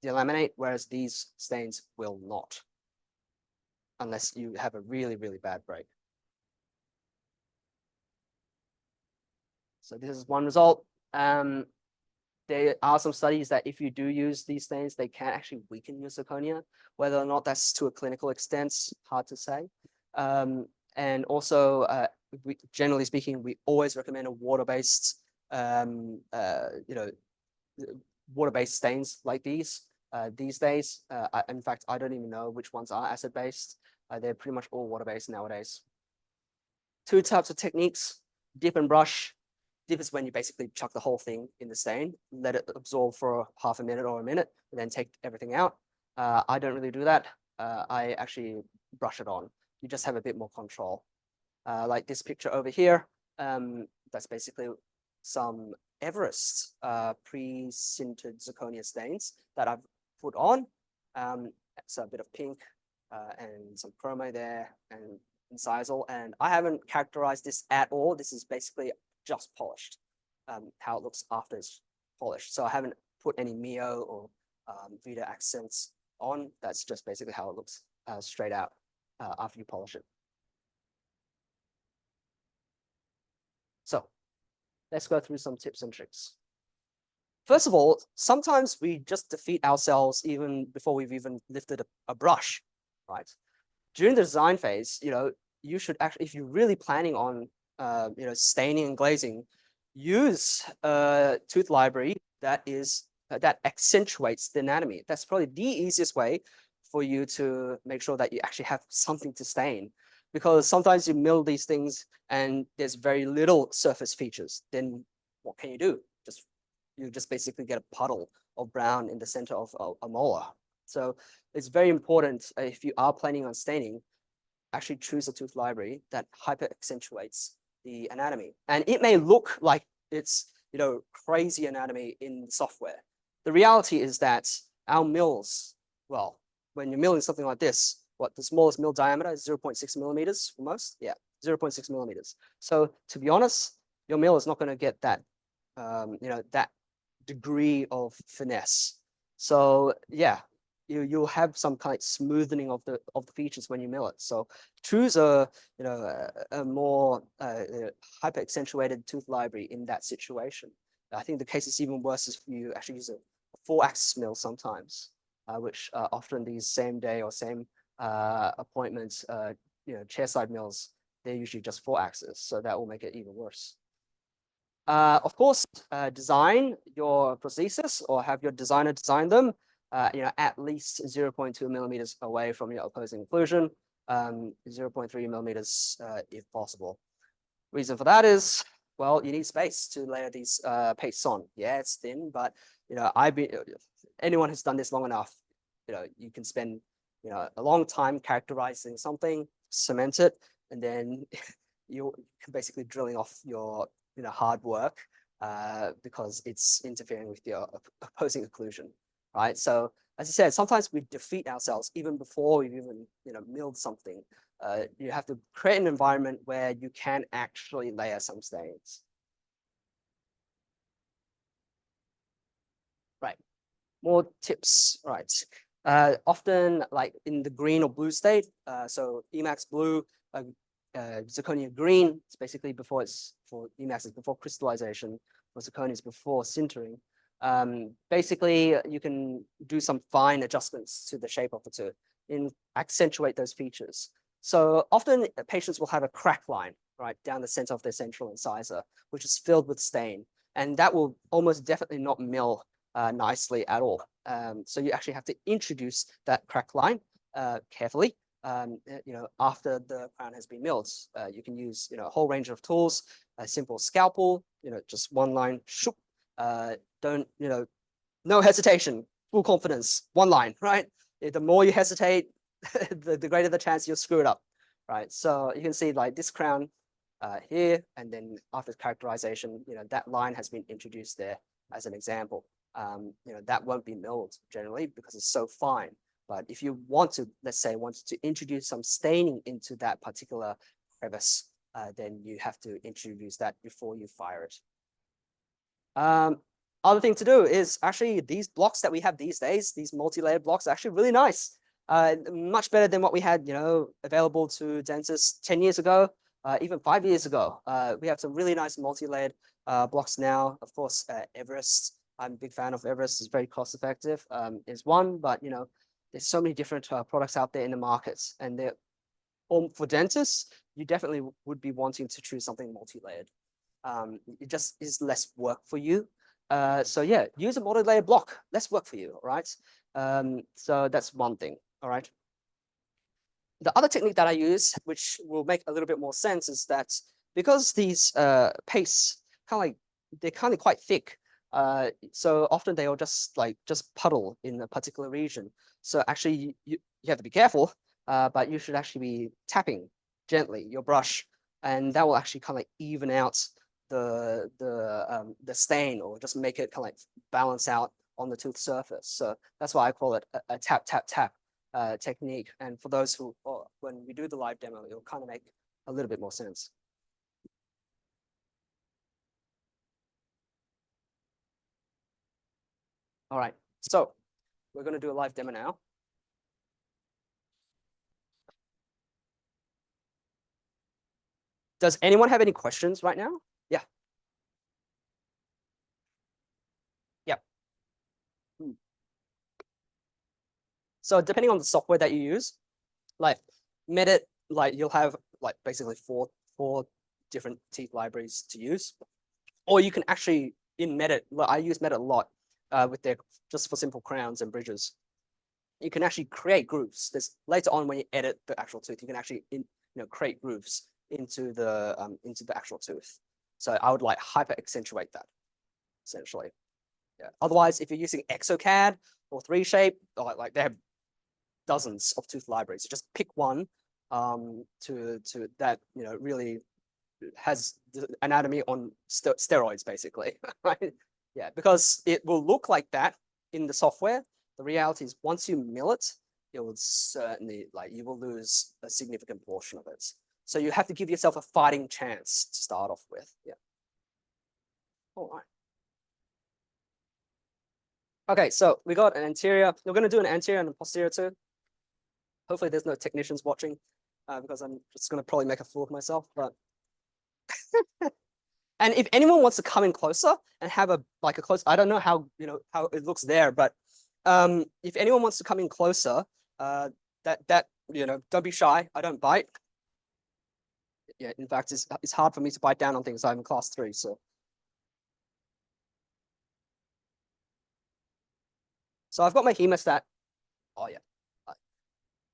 delaminate, whereas these stains will not, unless you have a really, really bad break. So this is one result. There are some studies that if you do use these stains, they can actually weaken your zirconia. Whether or not that's to a clinical extent, hard to say. And also, generally speaking, we always recommend a water-based, you know, water-based stains like these days. In fact, I don't even know which ones are acid-based. They're pretty much all water-based nowadays. Two types of techniques: dip and brush. Dip is when you basically chuck the whole thing in the stain, let it absorb for half a minute or a minute, and then take everything out. I don't really do that. I actually brush it on. You just have a bit more control. Like this picture over here, that's basically some Everest pre-sintered zirconia stains that I've put on. So a bit of pink and some chroma there and incisal. And I haven't characterized this at all. This is basically just polished, how it looks after it's polished. So I haven't put any Mio or Vita accents on. That's just basically how it looks straight out after you polish it. So let's go through some tips and tricks. First of all, sometimes we just defeat ourselves even before we've even lifted a brush, right? During the design phase, you know, you should actually, if you're really planning on, you know, staining and glazing, use a tooth library that is that accentuates the anatomy. That's probably the easiest way for you to make sure that you actually have something to stain, because sometimes you mill these things and there's very little surface features. Then what can you do? You just basically get a puddle of brown in the center of a molar. So it's very important if you are planning on staining, actually choose a tooth library that hyper accentuates the anatomy. And it may look like it's, you know, crazy anatomy in software. The reality is that our mills, well, when you're milling something like this, what the smallest mill diameter is 0.6 millimeters for most. Yeah, 0.6 millimeters. So to be honest, your mill is not going to get that, you know, that degree of finesse. So yeah, you'll have some kind of smoothing of the features when you mill it. So choose a, you know, a more hyper accentuated tooth library in that situation. I think the case is even worse if you actually use a 4-axis mill sometimes, which often these same day or same appointments, you know, chairside mills they're usually just 4 axis, so that will make it even worse. Of course, design your prosthesis or have your designer design them, at least 0.2 millimeters away from your opposing occlusion, 0.3 millimeters if possible. Reason for that is, well, you need space to layer these pastes on. Yeah, it's thin, but anyone who's done this long enough, you can spend a long time characterizing something, cement it, and then you can basically drilling off your hard work because it's interfering with your opposing occlusion, right? So as I said, sometimes we defeat ourselves even before we've even milled something. You have to create an environment where you can actually layer some stains. Right, more tips, right? Often like in the green or blue state, so Emax blue, zirconia green, it's basically before Emax is before crystallization, or zirconia is before sintering. Basically, you can do some fine adjustments to the shape of the tooth and accentuate those features. So often patients will have a crack line, right, down the center of their central incisor, which is filled with stain, and that will almost definitely not mill nicely at all. So you actually have to introduce that crack line carefully. After the crown has been milled, you can use a whole range of tools, a simple scalpel, just one line, shoop. Don't no hesitation, full confidence, one line, right? The more you hesitate, the greater the chance you'll screw it up, right? So you can see like this crown here, and then after characterization, that line has been introduced there as an example. That won't be milled generally because it's so fine. But if you want to, let's say, to introduce some staining into that particular crevice, then you have to introduce that before you fire it. Other thing to do is actually these blocks that we have these days, these multi-layered blocks are actually really nice. Much better than what we had, available to dentists 10 years ago, even 5 years ago. We have some really nice multi-layered blocks now. Of course, Everest, I'm a big fan of Everest, it's very cost effective, is one, but there's so many different products out there in the markets, and they're for dentists, you definitely would be wanting to choose something multi-layered. It just is less work for you. So yeah, use a multi-layer block, less work for you, all right? So that's one thing, all right? The other technique that I use, which will make a little bit more sense, is that because these pastes they're kind of quite thick, so often they will just puddle in a particular region. So actually you have to be careful, but you should actually be tapping gently your brush, and that will actually kind of even out the stain, or just make it kind of balance out on the tooth surface. So that's why I call it a tap tap tap technique. And for those who, when we do the live demo, it'll kind of make a little bit more sense. All right, so we're going to do a live demo now. Does anyone have any questions right now? Yeah. Yep. So depending on the software that you use, like Medit, you'll have basically four different teeth libraries to use, or you can actually in Medit. I use Medit a lot with just for simple crowns and bridges. You can actually create grooves. There's later on when you edit the actual tooth, you can actually create grooves into the actual tooth. So I would hyper accentuate that essentially. Yeah. Otherwise, if you're using ExoCAD or 3Shape, they have dozens of tooth libraries. So just pick one to that really has the anatomy on steroids, basically, right? Yeah, because it will look like that in the software. The reality is once you mill it, it will certainly you will lose a significant portion of it. So you have to give yourself a fighting chance to start off with. Yeah. All right. Okay, so we got an anterior. We're going to do an anterior and a posterior too. Hopefully there's no technicians watching because I'm just going to probably make a fool of myself. But and if anyone wants to come in closer and have a close, I don't know how how it looks there, but if anyone wants to come in closer, don't be shy. I don't bite. Yeah, in fact, it's hard for me to bite down on things. I'm in class 3, so. So I've got my hemostat. Oh yeah.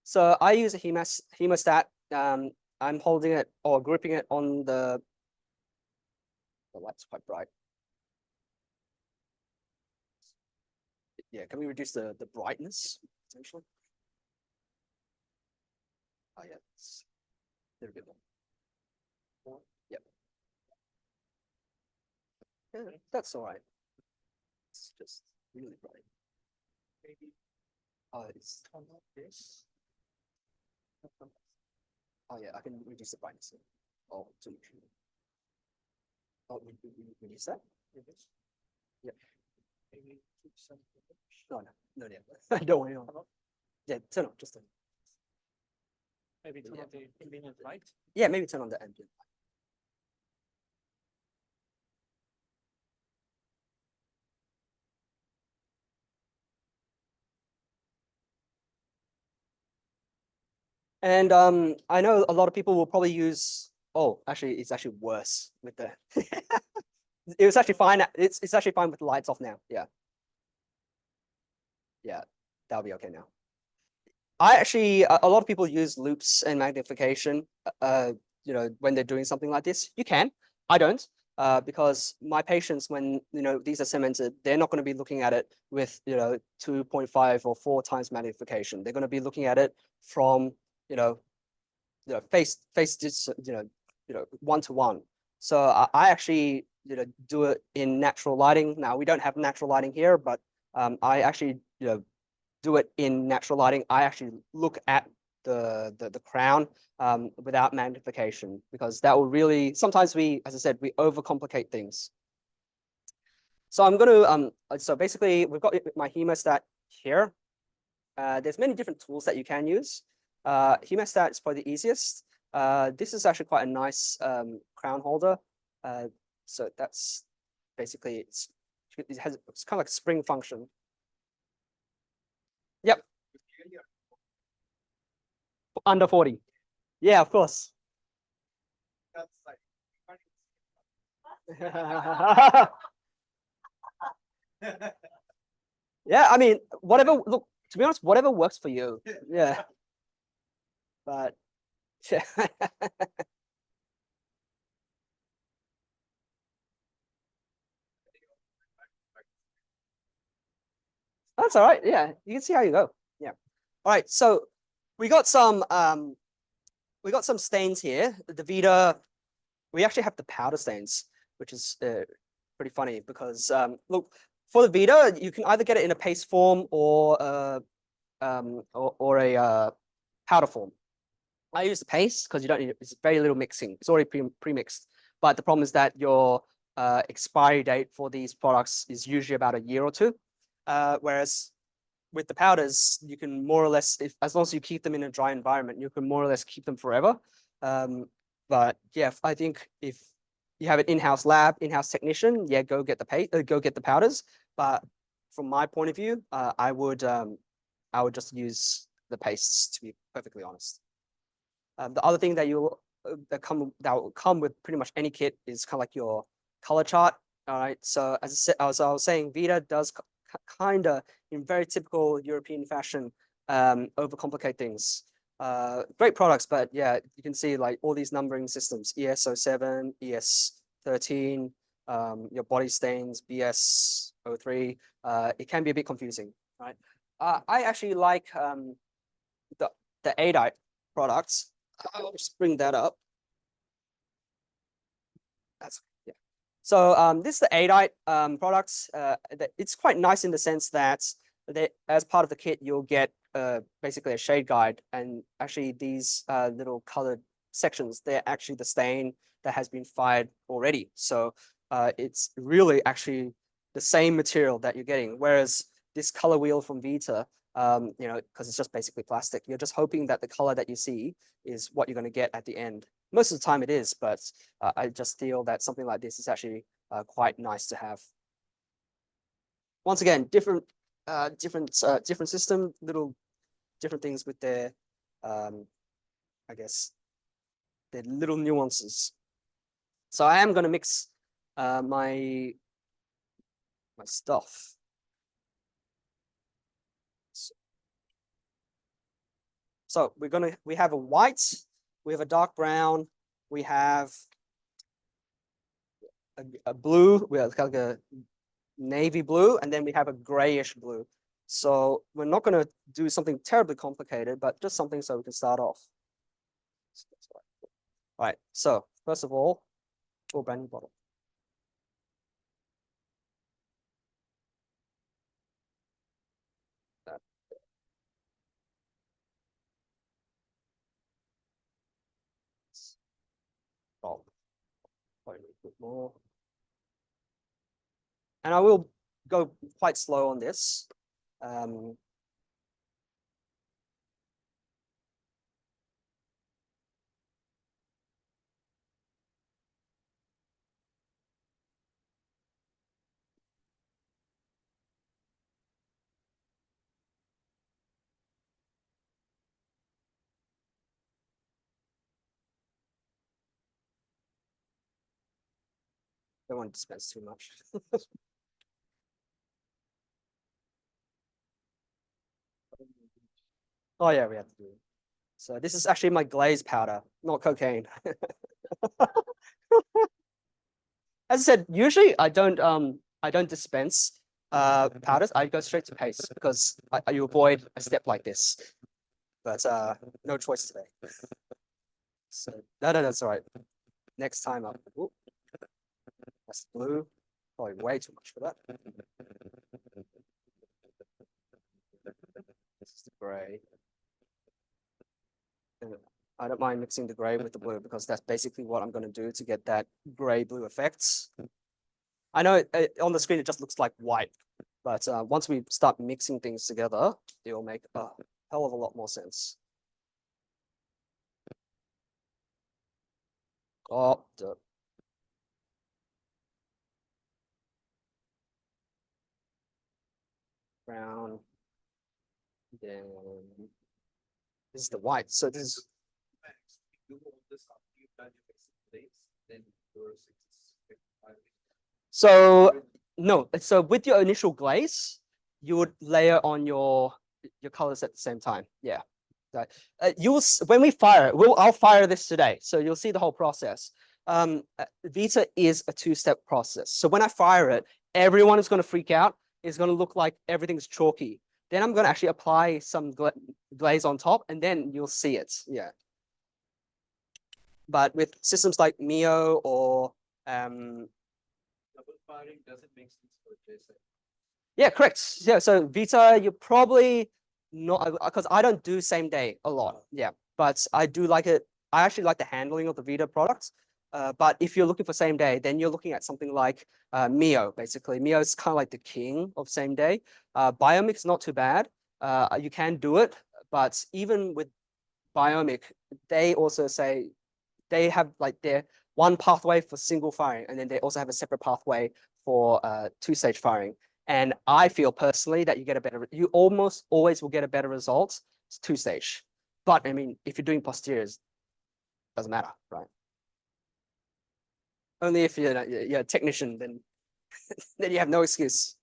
So I use a hemostat. I'm holding it or gripping it on the light's quite bright. Yeah, can we reduce the brightness potentially? Oh yeah, it's a little bit more. Yep. Yeah, that's all right. It's just really bright. Maybe. Oh, it's this. Oh yeah, I can reduce the brightness. Oh, too much. Oh, reduce that. Yeah. Maybe keep some. No, yeah. Don't worry. Yeah, turn on, just turn. Maybe turn on the ambient light. Yeah, maybe turn on the ambient. And I know a lot of people will probably use. Oh, actually, it's actually worse with the. It was actually fine. It's actually fine with the lights off now. Yeah. Yeah, that'll be okay now. I actually, a lot of people use loops and magnification. When they're doing something like this, you can. I don't. Because my patients, when these are cemented, they're not going to be looking at it with 2.5 or 4 times magnification. They're going to be looking at it from face one to one. So I actually do it in natural lighting. Now we don't have natural lighting here, but I actually do it in natural lighting. I actually look at the crown without magnification, because that will really, sometimes as I said, we overcomplicate things. So I'm going to, so basically we've got my hemostat here. There's many different tools that you can use. Hemostat is probably the easiest. This is actually quite a nice crown holder. So that's basically, it's kind of like a spring function. Yep. Under 40. Yeah, of course. Yeah, I mean, whatever, look, to be honest, whatever works for you. Yeah. But yeah. That's all right. Yeah, you can see how you go. Yeah. All right. So we got some stains here. The Vita, we actually have the powder stains, which is pretty funny because look, for the Vita, you can either get it in a paste form or a powder form. I use the paste because you don't need it. It's very little mixing. It's already pre-mixed. But the problem is that your expiry date for these products is usually about a year or two. Whereas with the powders, you can more or less, as long as you keep them in a dry environment, you can more or less keep them forever. But yeah, I think if you have an in-house lab, in-house technician, yeah, go get the powders. But from my point of view, I would just use the pastes, to be perfectly honest. The other thing that will come with pretty much any kit is kind of like your color chart. All right. So as I was saying, Vita does kind of, in very typical European fashion, overcomplicate things. Great products, but yeah, you can see like all these numbering systems: ES07, ES13, your body stains, BS03. It can be a bit confusing, right? I actually like the Adite products. I'll just bring that up. That's yeah. So this is the Adite products. It's quite nice in the sense that as part of the kit, you'll get basically a shade guide, and actually these little colored sections, they're actually the stain that has been fired already. So it's really actually the same material that you're getting. Whereas this color wheel from Vita, because it's just basically plastic, you're just hoping that the color that you see is what you're going to get at the end. Most of the time it is, but I just feel that something like this is actually quite nice to have. Once again, different system, little different things with their, I guess, They're little nuances. So I am going to mix my stuff. So we have a white, we have a dark brown, we have a blue, we have like a navy blue, and then we have a grayish blue. So we're not going to do something terribly complicated, but just something so we can start off. All right, so first of all, brand new bottle. Oh, probably a bit more. And I will go quite slow on this. Don't want to dispense too much. Oh yeah, we have to do it. So this is actually my glaze powder, not cocaine. As I said, usually I don't dispense powders. I go straight to paste because you avoid a step like this. But no choice today. So no, that's all right. Next time up. Ooh, that's blue. Probably way too much for that. This is the gray. And I don't mind mixing the gray with the blue because that's basically what I'm going to do to get that gray blue effect. I know on the screen it just looks like white, but once we start mixing things together, it will make a hell of a lot more sense. Oh, dirt. Brown. Then this is the white. So this is. So no, so with your initial glaze, you would layer on your colors at the same time. Yeah. You'll when we fire it, I'll fire this today, so you'll see the whole process. Vita is a two-step process. So when I fire it, everyone is going to freak out. It's going to look like everything's chalky. Then I'm going to actually apply some glaze on top, and then you'll see it. Yeah. But with systems like Mio or double firing doesn't make sense for JSON. yeah, correct. Yeah, so Vita, you're probably not because I don't do same day a lot. Yeah, but I do like it. I actually like the handling of the Vita products. But if you're looking for same day, then you're looking at something like Mio. Basically, Mio is kind of like the king of same day. Biomic is not too bad. You can do it, but even with Biomic, they also say they have like their one pathway for single firing, and then they also have a separate pathway for two-stage firing. And I feel personally that you almost always will get a better result two-stage. But I mean, if you're doing posteriors, doesn't matter, right? Only if you're a technician, then then you have no excuse.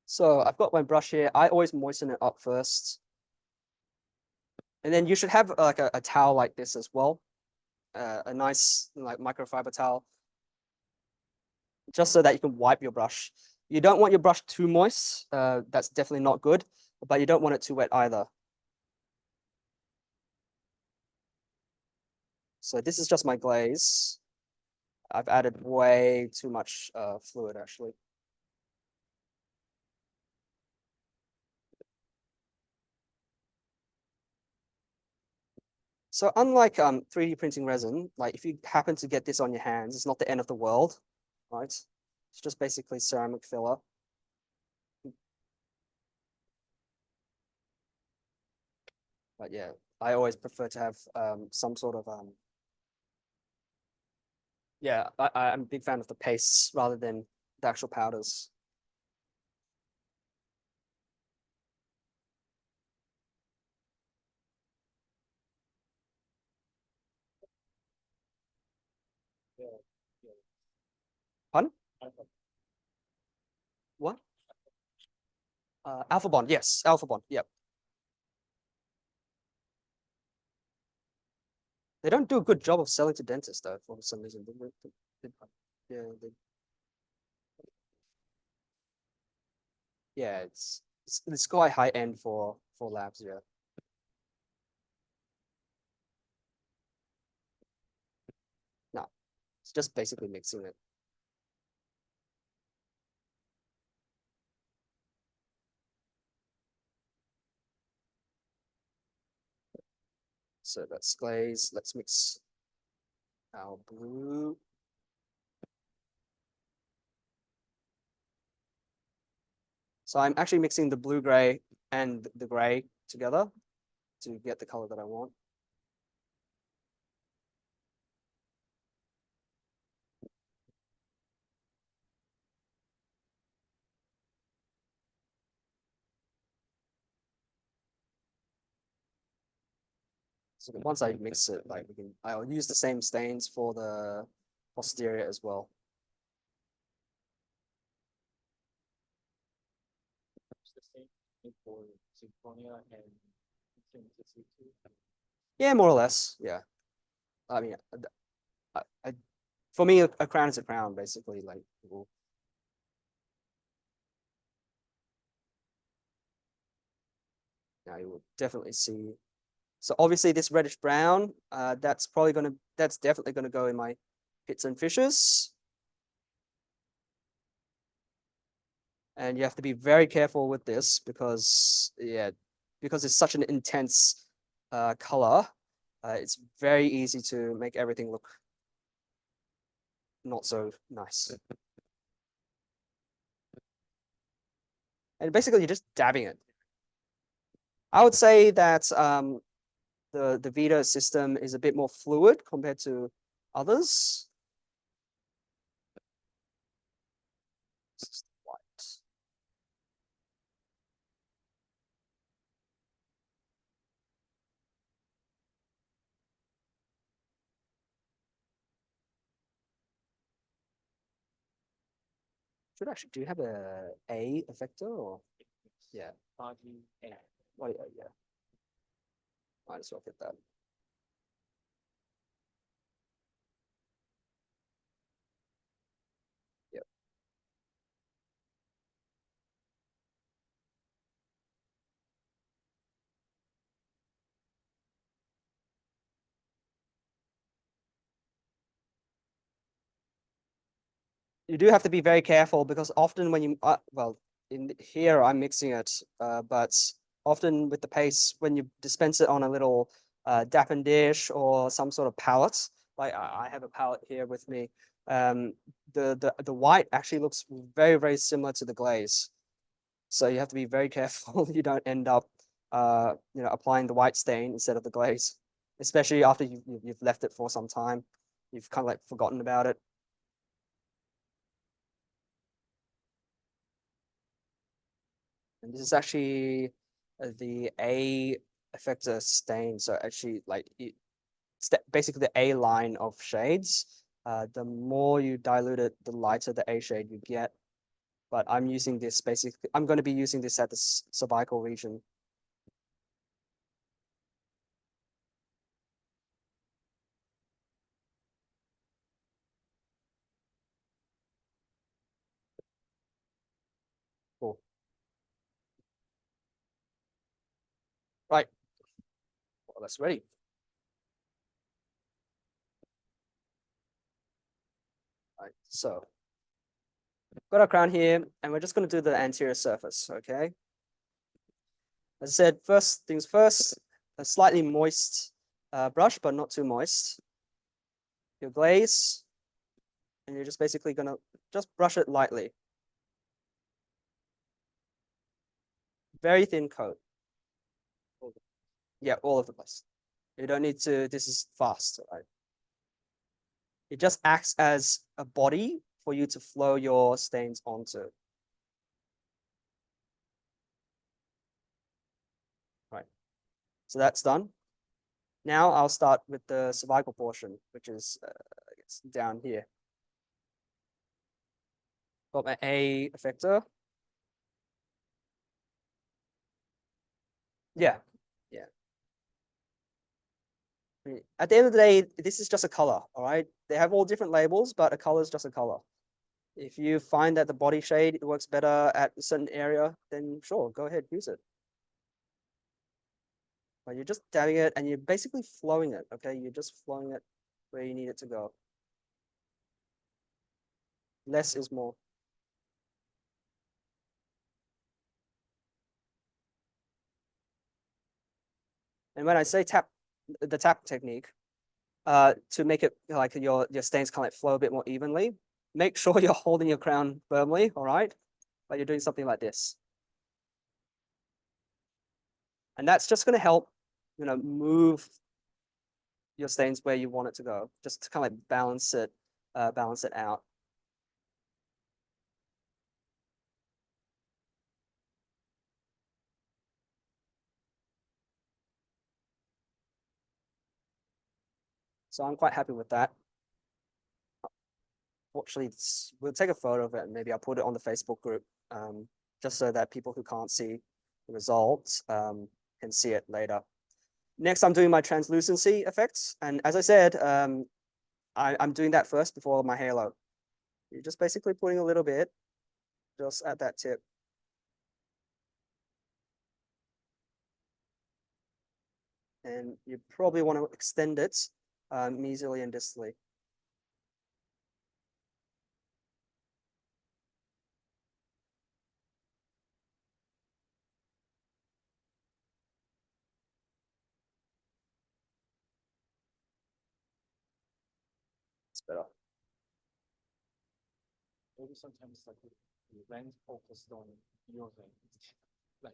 So I've got my brush here. I always moisten it up first. And then you should have like a towel like this as well. A nice like microfiber towel. Just so that you can wipe your brush. You don't want your brush too moist. That's definitely not good, but you don't want it too wet either. So this is just my glaze. I've added way too much fluid actually. So unlike 3D printing resin, like if you happen to get this on your hands, it's not the end of the world, right? It's just basically ceramic filler. But yeah, I always prefer to have some sort of yeah, I'm a big fan of the pastes rather than the actual powders. Pardon? What? Alpha Bond, yes, Alpha Bond, yep. They don't do a good job of selling to dentists though, for some reason. Yeah, yeah, it's quite high end for labs, yeah. No, it's just basically mixing it. So that's glaze. Let's mix our blue. So I'm actually mixing the blue gray and the gray together to get the color that I want. So once I mix it, like I'll use the same stains for the posterior as well. It's the same thing for Symphonia and Synthesis too. Yeah, more or less. Yeah. I mean, for me, a crown is a crown, basically. Like, now you will definitely see. So obviously, this reddish brown, that's definitely gonna go in my pits and fishes. And you have to be very careful with this because, yeah, because it's such an intense color, it's very easy to make everything look not so nice. And basically, you're just dabbing it. I would say that the Vita system is a bit more fluid compared to others. White. Should actually do you have a effector or yeah? Party and What yeah. Might as well get that. Yep. You do have to be very careful because often when you well in here I'm mixing it, but often with the paste when you dispense it on a little dappen dish or some sort of palette, like I have a palette here with me. The white actually looks very similar to the glaze, so you have to be very careful you don't end up applying the white stain instead of the glaze, especially after you've left it for some time. You've kind of like forgotten about it. And this is actually the A effector stain. So actually, like it's basically the A line of shades. The more you dilute it, the lighter the A shade you get. But I'm using this basically. I'm going to be using this at the cervical region. Cool. Right. Well, that's ready. Right. So got our crown here, and we're just going to do the anterior surface. Okay. As I said, first things first, a slightly moist brush, but not too moist. Your glaze, and you're just basically gonna just brush it lightly. Very thin coat. Yeah, all of the place. You don't need to, this is fast, right? It just acts as a body for you to flow your stains onto. Right. So that's done. Now I'll start with the cervical portion, which is I guess down here. Got my A effector. Yeah, yeah. At the end of the day, this is just a color, all right? They have all different labels, but a color is just a color. If you find that the body shade works better at a certain area, then sure, go ahead, use it. But you're just dabbing it and you're basically flowing it, okay? You're just flowing it where you need it to go. Less is more. And when I say tap, the tap technique, to make it like your stains kind of flow a bit more evenly, make sure you're holding your crown firmly, all right? But you're doing something like this. And that's just going to help, move your stains where you want it to go, just to kind of like balance it out. So I'm quite happy with that. Fortunately, we'll take a photo of it and maybe I'll put it on the Facebook group, just so that people who can't see the results can see it later. Next, I'm doing my translucency effects. And as I said, I'm doing that first before my halo. You're just basically putting a little bit just at that tip. And you probably want to extend it mesially and distally. It's better. Maybe sometimes like the lens focused on your thing, like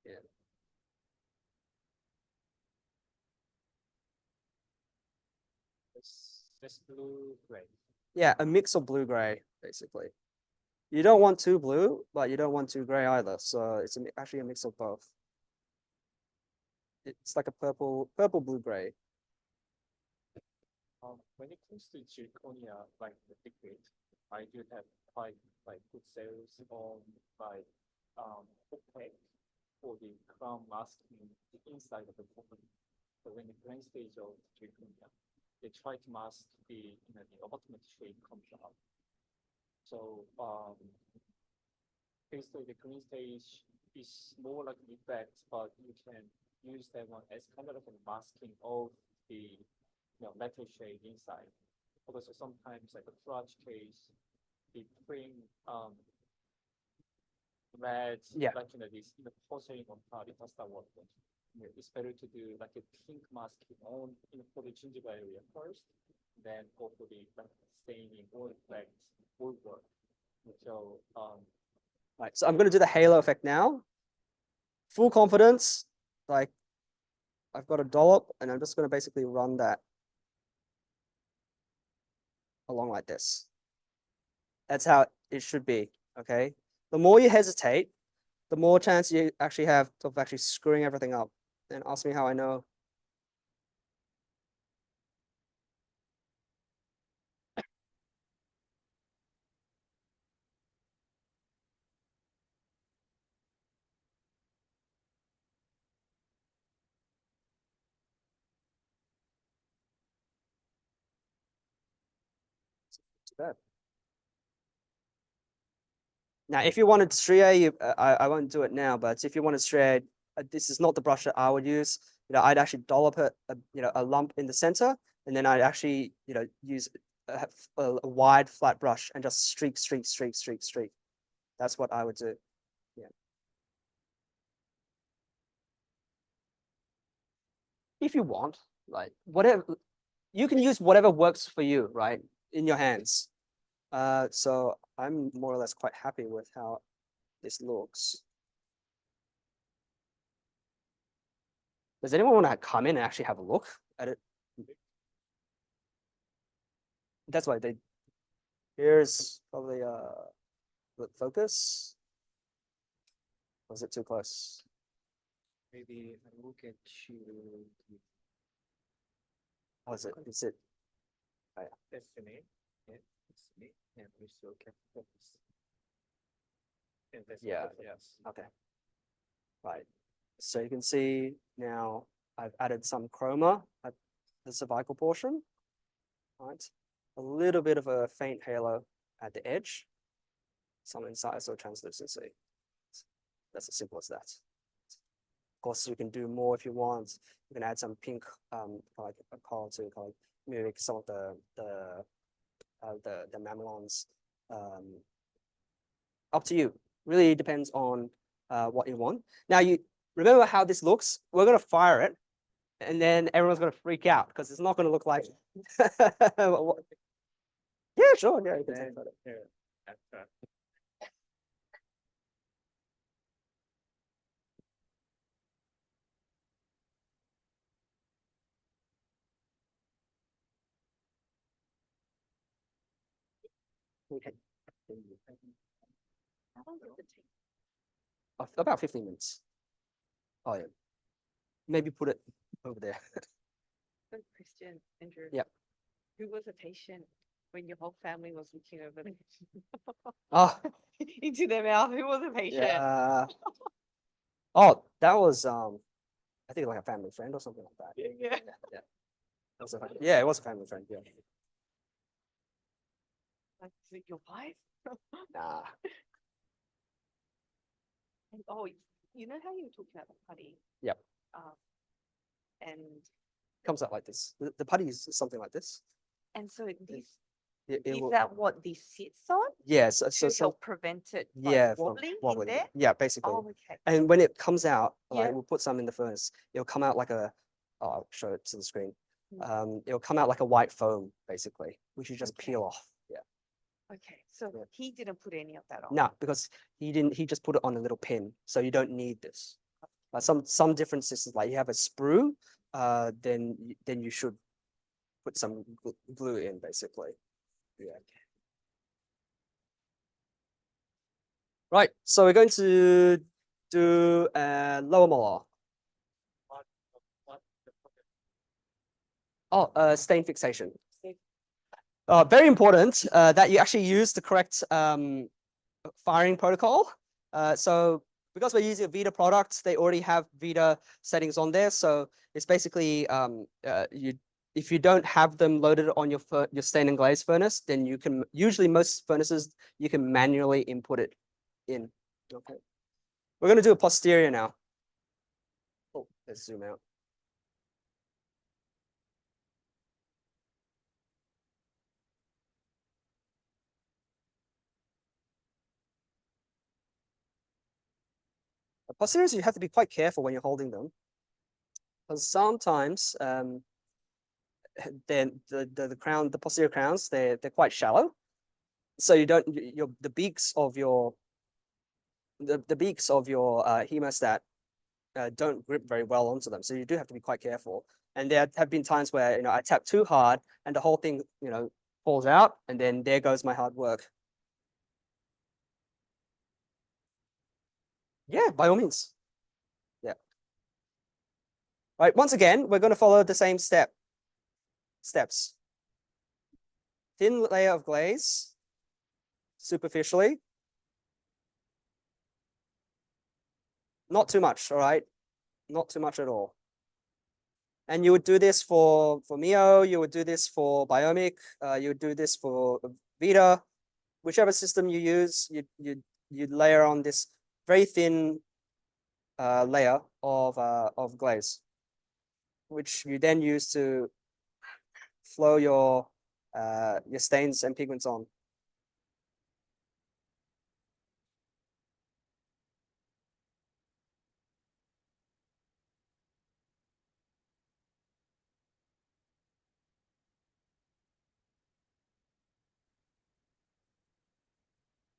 Yeah. this blue gray. Yeah, a mix of blue-gray, basically. You don't want too blue, but you don't want too gray either. So it's actually a mix of both. It's like a purple blue-gray. When it comes to zirconia, like the liquid, I do have quite like good sales on like opaque for the crown masking the inside of the company. So when the grand stage of zirconia, they try to mask the the ultimate shape comes out. So basically the green stage is more like an effect, but you can use that one as kind of like a masking of the metal shade inside. Because sometimes like a clutch case, the print red, Yeah. like this porcelain on top, it does not work. It's better to do like a pink masking on for the gingival area first, then go for the like staining or effect will work. So Right, so I'm going to do the halo effect now. Full confidence, like I've got a dollop and I'm just going to basically run that along like this. That's how it should be, okay? The more you hesitate, the more chance you actually have of actually screwing everything up. And ask me how I know. Too bad. Now, if you wanted striate, I won't do it now, but if you wanted striate, this is not the brush that I would use. I'd actually dollop it, a lump in the center, and then I'd actually, use a wide flat brush and just streak, streak, streak, streak, streak. That's what I would do. Yeah. If you want, like whatever, you can use whatever works for you, right? In your hands. So I'm more or less quite happy with how this looks. Does anyone want to come in and actually have a look at it? That's why they, here's probably look focus. Was it too close? Maybe I will get you Was it? Is it? estimate. Yeah, estimate, and we still can focus. And that's Yeah, the focus. Okay. Right. So you can see now I've added some chroma at the cervical portion. Right. A little bit of a faint halo at the edge. Some insights or translucency. That's as simple as that. Of course, you can do more if you want. You can add some pink, like a color to kind of mimic some of the mamelons. Up to you. Really depends on what you want. Now you remember how this looks. We're gonna fire it, and then everyone's gonna freak out because it's not gonna look like. Yeah, sure. Yeah, you can take a photo. Here, after. Okay. How long does it take? About 15 minutes. Oh yeah. Maybe put it over there. So Christian, Andrew. Yep. Who was a patient when your whole family was looking over Oh, into their mouth? Who was a patient? yeah. Oh, that was I think like a family friend or something like that. Yeah. Yeah. That was yeah, it was a family friend. Yeah. Like, is it your wife? Nah. And, oh, you know how you were talking about the putty? Yep. And Comes out like this. The putty is something like this. so this It is will, that what this sits on yeah. to help prevent it yeah, from wobbling in wobbling. there? Yeah, basically. Oh, okay. And when it comes out, like Yeah. we'll put some in the furnace, it'll come out like a, oh, I'll show it to the screen. Mm. It'll come out like a white foam, basically, which you just Okay. peel off. Yeah. Okay, so Yeah. he didn't put any of that on. No, because he just put it on a little pin, so you don't need this. Some different systems, like you have a sprue, then you should put some glue in, basically. Yeah. Right, so we're going to do lower molar. What the focus? Oh, stain fixation. Stain. Very important that you actually use the correct firing protocol. So because we're using a Vita product, they already have Vita settings on there. So it's basically if you don't have them loaded on your stain and glaze furnace, then you can usually most furnaces you can manually input it in. Okay. We're going to do a posterior now. Oh, let's zoom out. Posteriors, you have to be quite careful when you're holding them, because sometimes then the crown, the posterior crowns, they're quite shallow, so you don't the beaks of your hemostat don't grip very well onto them, so you do have to be quite careful. And there have been times where I tap too hard and the whole thing falls out, and then there goes my hard work. Yeah, by all means. Yeah. Right. Once again, we're going to follow the same steps. Thin layer of glaze superficially. Not too much, all right? Not too much at all. And you would do this for Mio, you would do this for Biomic, you would do this for Vita, whichever system you use, you'd layer on this very thin layer of glaze, which you then use to flow your stains and pigments on.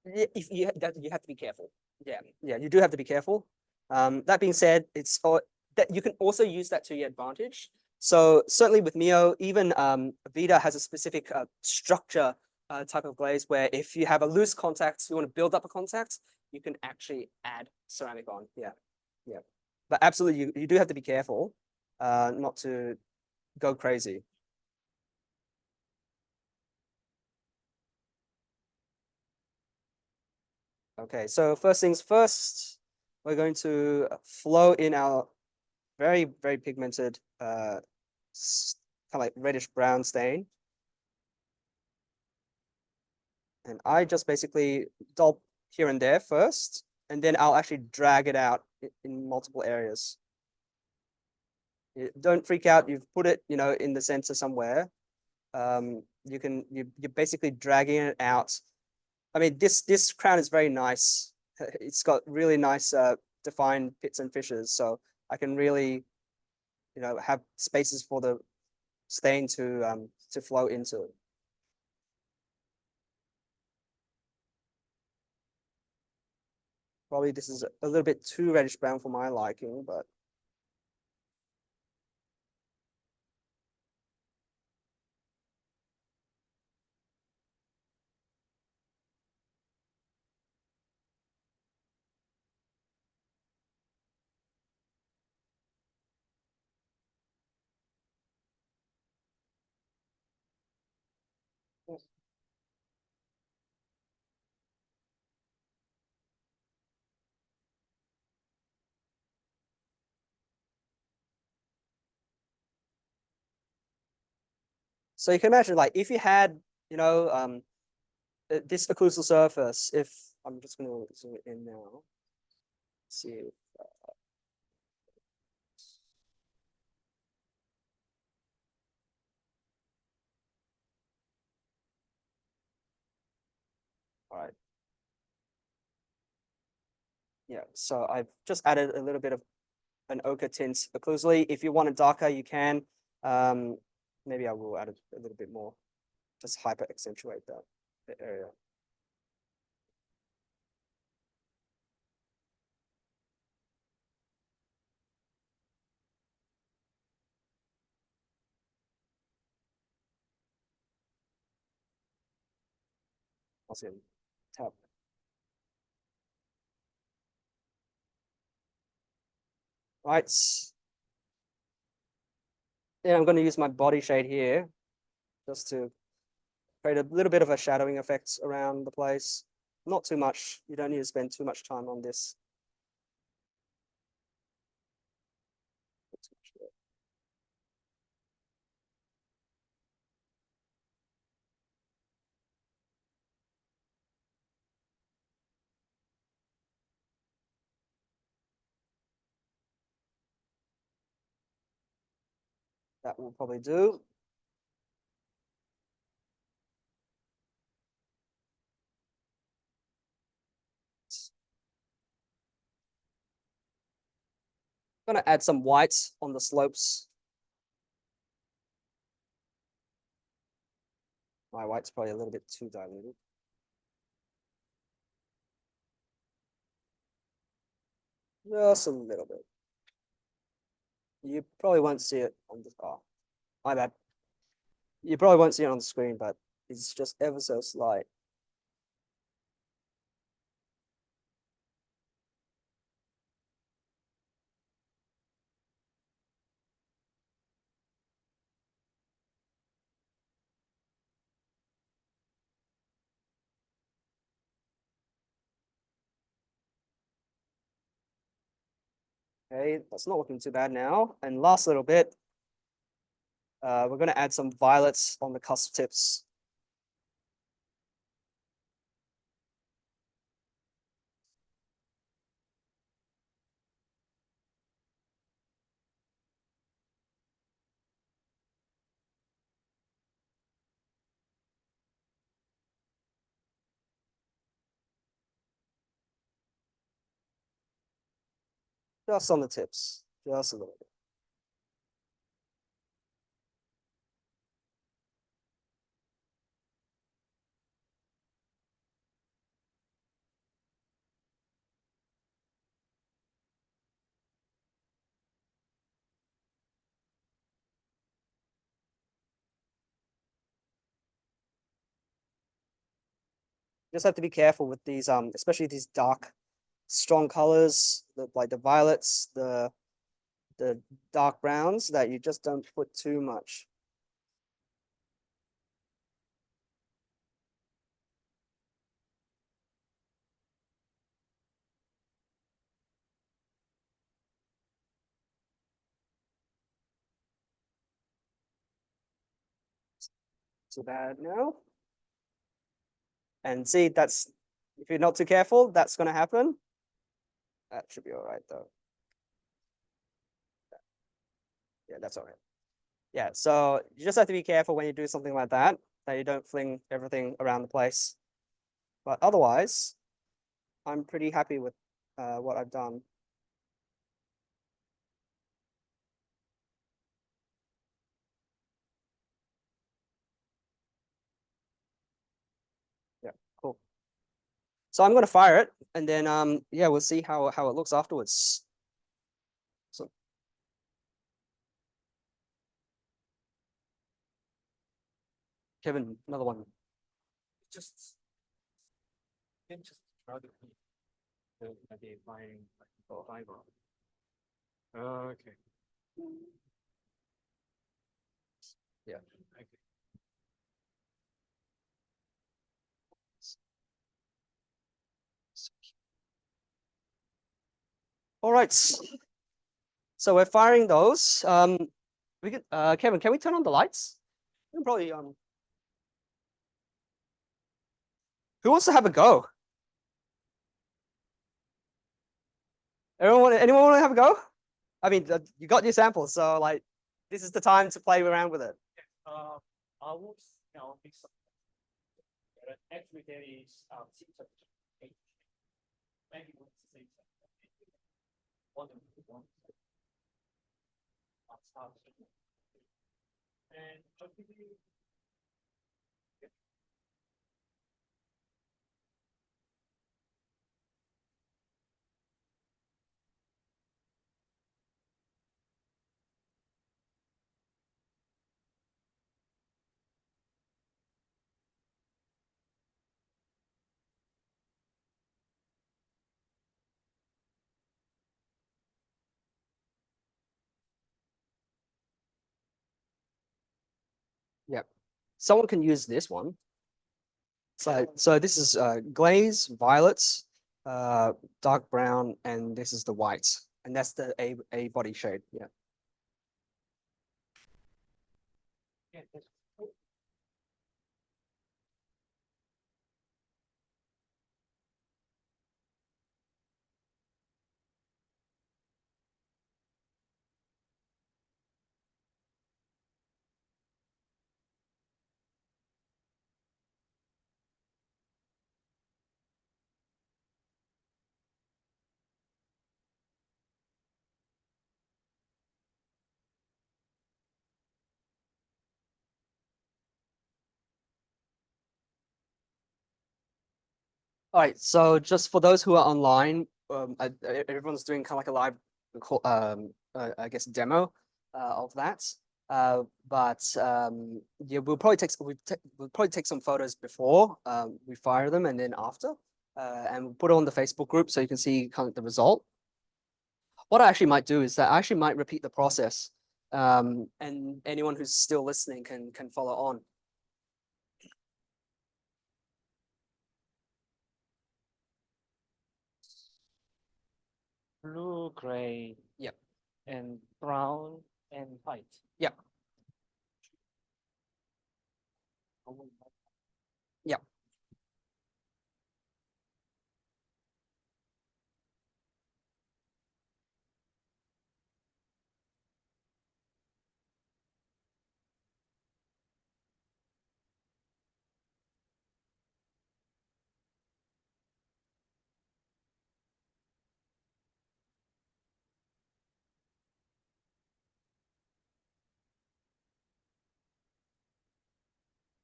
If you have to be careful. Yeah, you do have to be careful. That being said, that you can also use that to your advantage. So certainly with Mio, even Vita has a specific structure type of glaze where if you have a loose contact, you want to build up a contact, you can actually add ceramic on. Yeah, yeah. But absolutely, you do have to be careful not to go crazy. Okay, so first things first, we're going to flow in our very, very pigmented, kind of like reddish brown stain. And I just basically dab here and there first, and then I'll actually drag it out in multiple areas. Don't freak out. You've put it, in the center somewhere. You're basically dragging it out. I mean, this crown is very nice. It's got really nice defined pits and fissures, so I can really, have spaces for the stain to flow into. Probably this is a little bit too reddish brown for my liking, but so you can imagine, like, if you had, this occlusal surface, if I'm just going to zoom it in now, see if, all right. Yeah, so I've just added a little bit of an ochre tint occlusally. If you want it darker, you can. Maybe I will add a little bit more, just hyper accentuate the area. Awesome. Tap. Right. Then I'm going to use my body shade here just to create a little bit of a shadowing effect around the place. Not too much. You don't need to spend too much time on this. That will probably do. I'm going to add some white on the slopes. My white's probably a little bit too diluted. Just a little bit. You probably won't see it on the, oh, my bad. You probably won't see it on the screen, but it's just ever so slight. Okay, that's not looking too bad now. And last little bit, we're going to add some violets on the cusp tips. Just on the tips, just a little bit. Just have to be careful with these, especially these dark, strong colors, like the violets, the dark browns, that you just don't put too much. Too bad now. And see, that's, if you're not too careful, that's going to happen. That should be all right though. Yeah, that's all right. Yeah, so you just have to be careful when you do something like that you don't fling everything around the place. But otherwise, I'm pretty happy with what I've done. Yeah, cool. So I'm gonna fire it, and then yeah, we'll see how it looks afterwards. So Kevin, another one. Just then just try to keep the firing like fiber. Okay. Yeah. Okay. All right. So we're firing those. We can Kevin, can we turn on the lights? We can probably who wants to have a go? Anyone want to have a go? I mean, you got your sample, so like, this is the time to play around with it. I will mix up. Actually, there is symptom. Maybe one symptom. One. And Yeah. Someone can use this one. So this is glaze, violets, dark brown, and this is the white. And that's the A body shade. Yeah. yeah, All right. So just for those who are online, everyone's doing kind of like a live, I guess, demo of that. But yeah, we'll probably take some photos before we fire them, and then after, and we'll put it on the Facebook group so you can see kind of the result. What I actually might do is that I actually might repeat the process, and anyone who's still listening can follow on. blue, gray. Yep. And brown and white. Yep. Yep.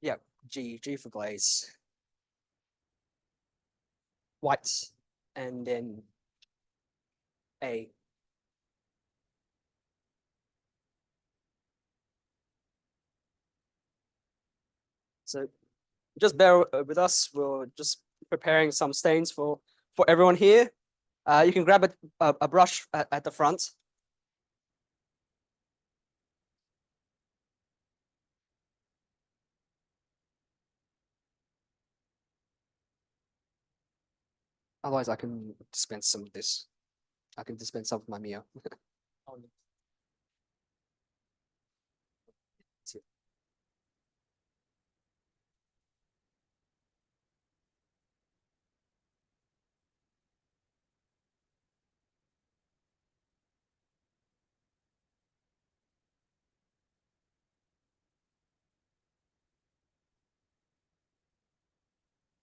Yep. G for glaze. White, and then A. So just bear with us. We'll just preparing some stains for everyone here. You can grab a brush at the front. Otherwise, I can dispense some of this. I can dispense some of my Mio.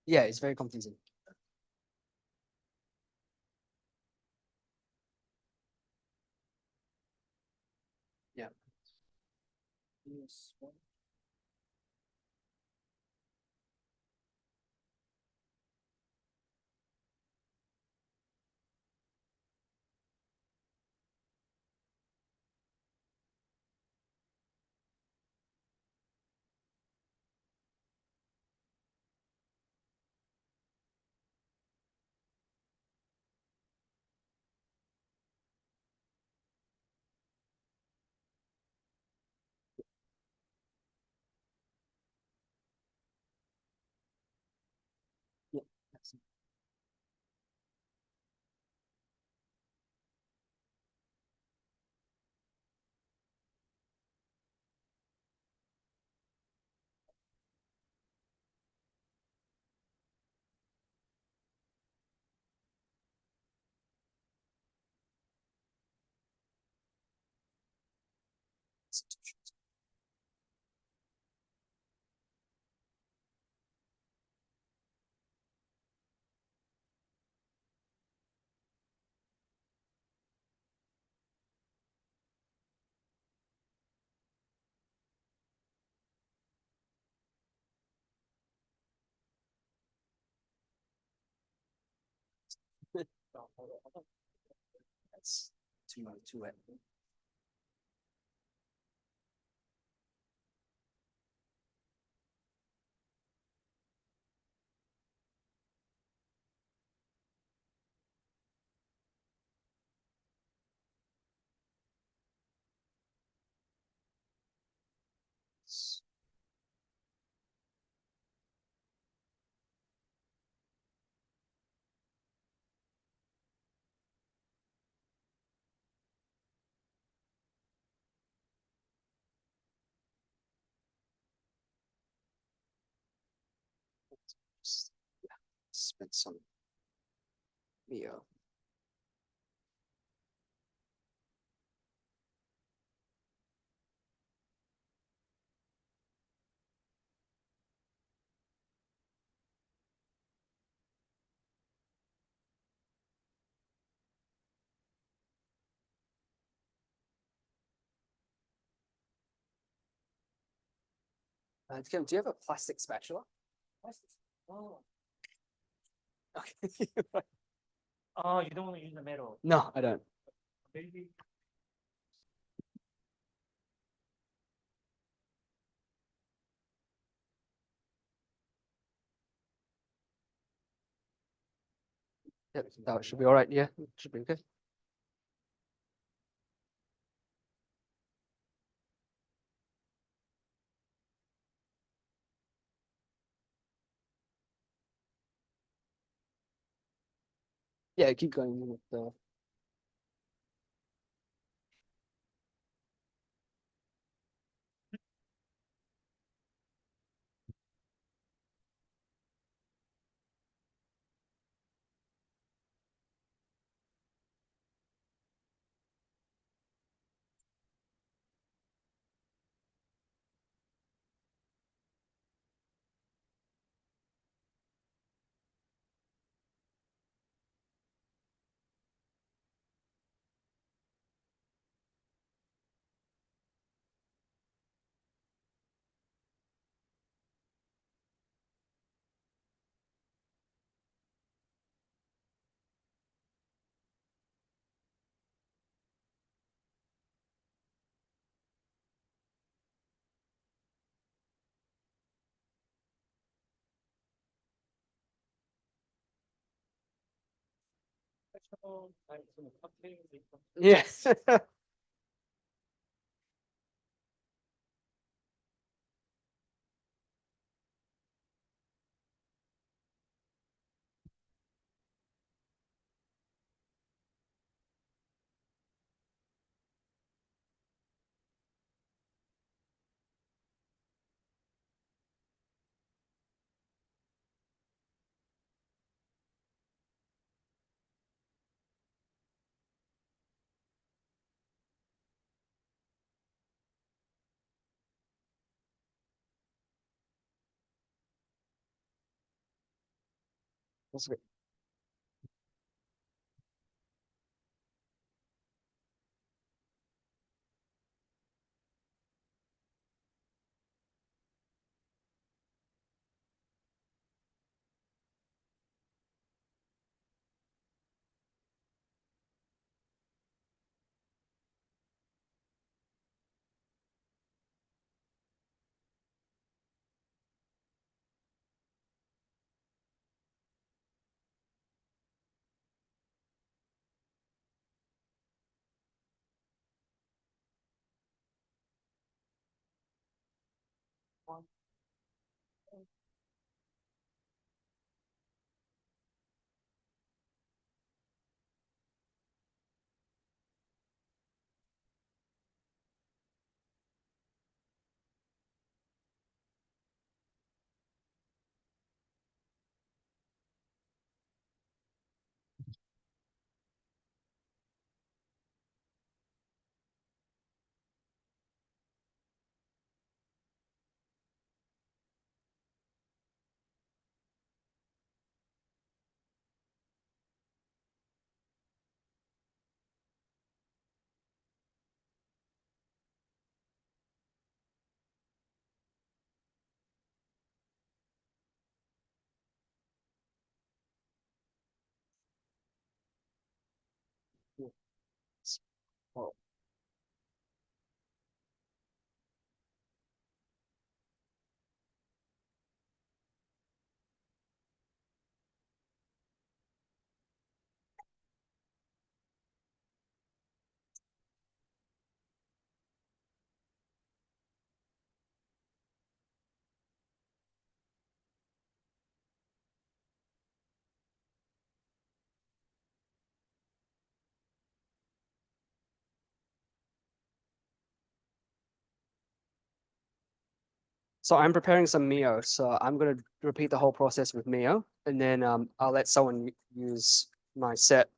Yeah, it's very confusing. Yeah. Yeah. That's too wet. Yeah, spent some Mio. Kim, do you have a plastic spatula? Oh, Okay. oh, you don't want to use the metal. No, I don't. Maybe. Yep, that should be all right. Yeah, should be good. Yeah, keep going with the. Yes. That's good. Well, so I'm preparing some Mio. So I'm gonna repeat the whole process with Mio, and then I'll let someone use my set.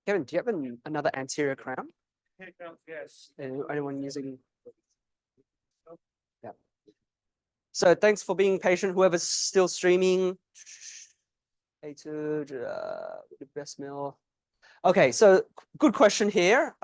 Kevin, do you have another anterior crown? Yes. Anyone using? Yeah. So thanks for being patient. Whoever's still streaming. A2, the best meal. Okay, so good question here.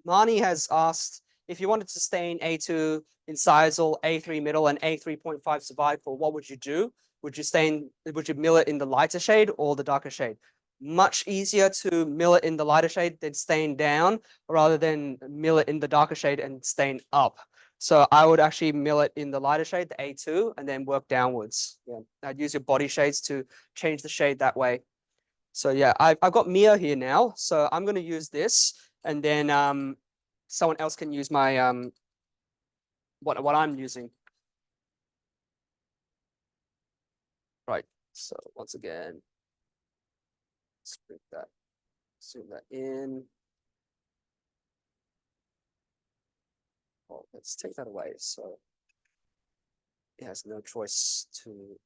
Marnie has asked if you wanted to stain A2 incisal, A3 middle, and A3.5 cervical, what would you do? Would you mill it in the lighter shade or the darker shade? Much easier to mill it in the lighter shade than stain down, rather than mill it in the darker shade and stain up. So I would actually mill it in the lighter shade, the A2, and then work downwards. Yeah, I'd use your body shades to change the shade that way. So yeah, I've got Mia here now, so I'm going to use this, and then someone else can use my what I'm using. Right. So once again, let's bring that, zoom that in. Oh, let's take that away. So it has no choice to.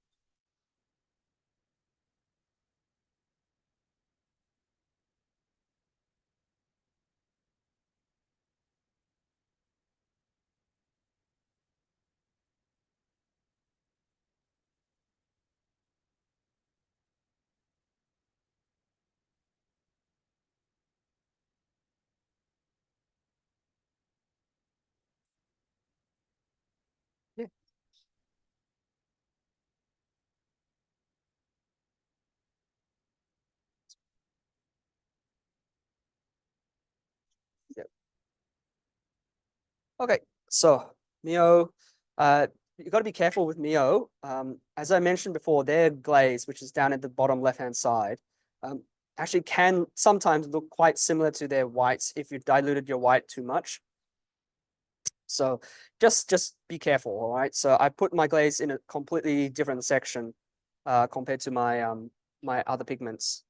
Yeah. Yep. Okay, so Mio, you got to be careful with Mio. As I mentioned before, their glaze, which is down at the bottom left-hand side, actually can sometimes look quite similar to their whites if you diluted your white too much. So just be careful, all right? So I put my glaze in a completely different section compared to my my other pigments.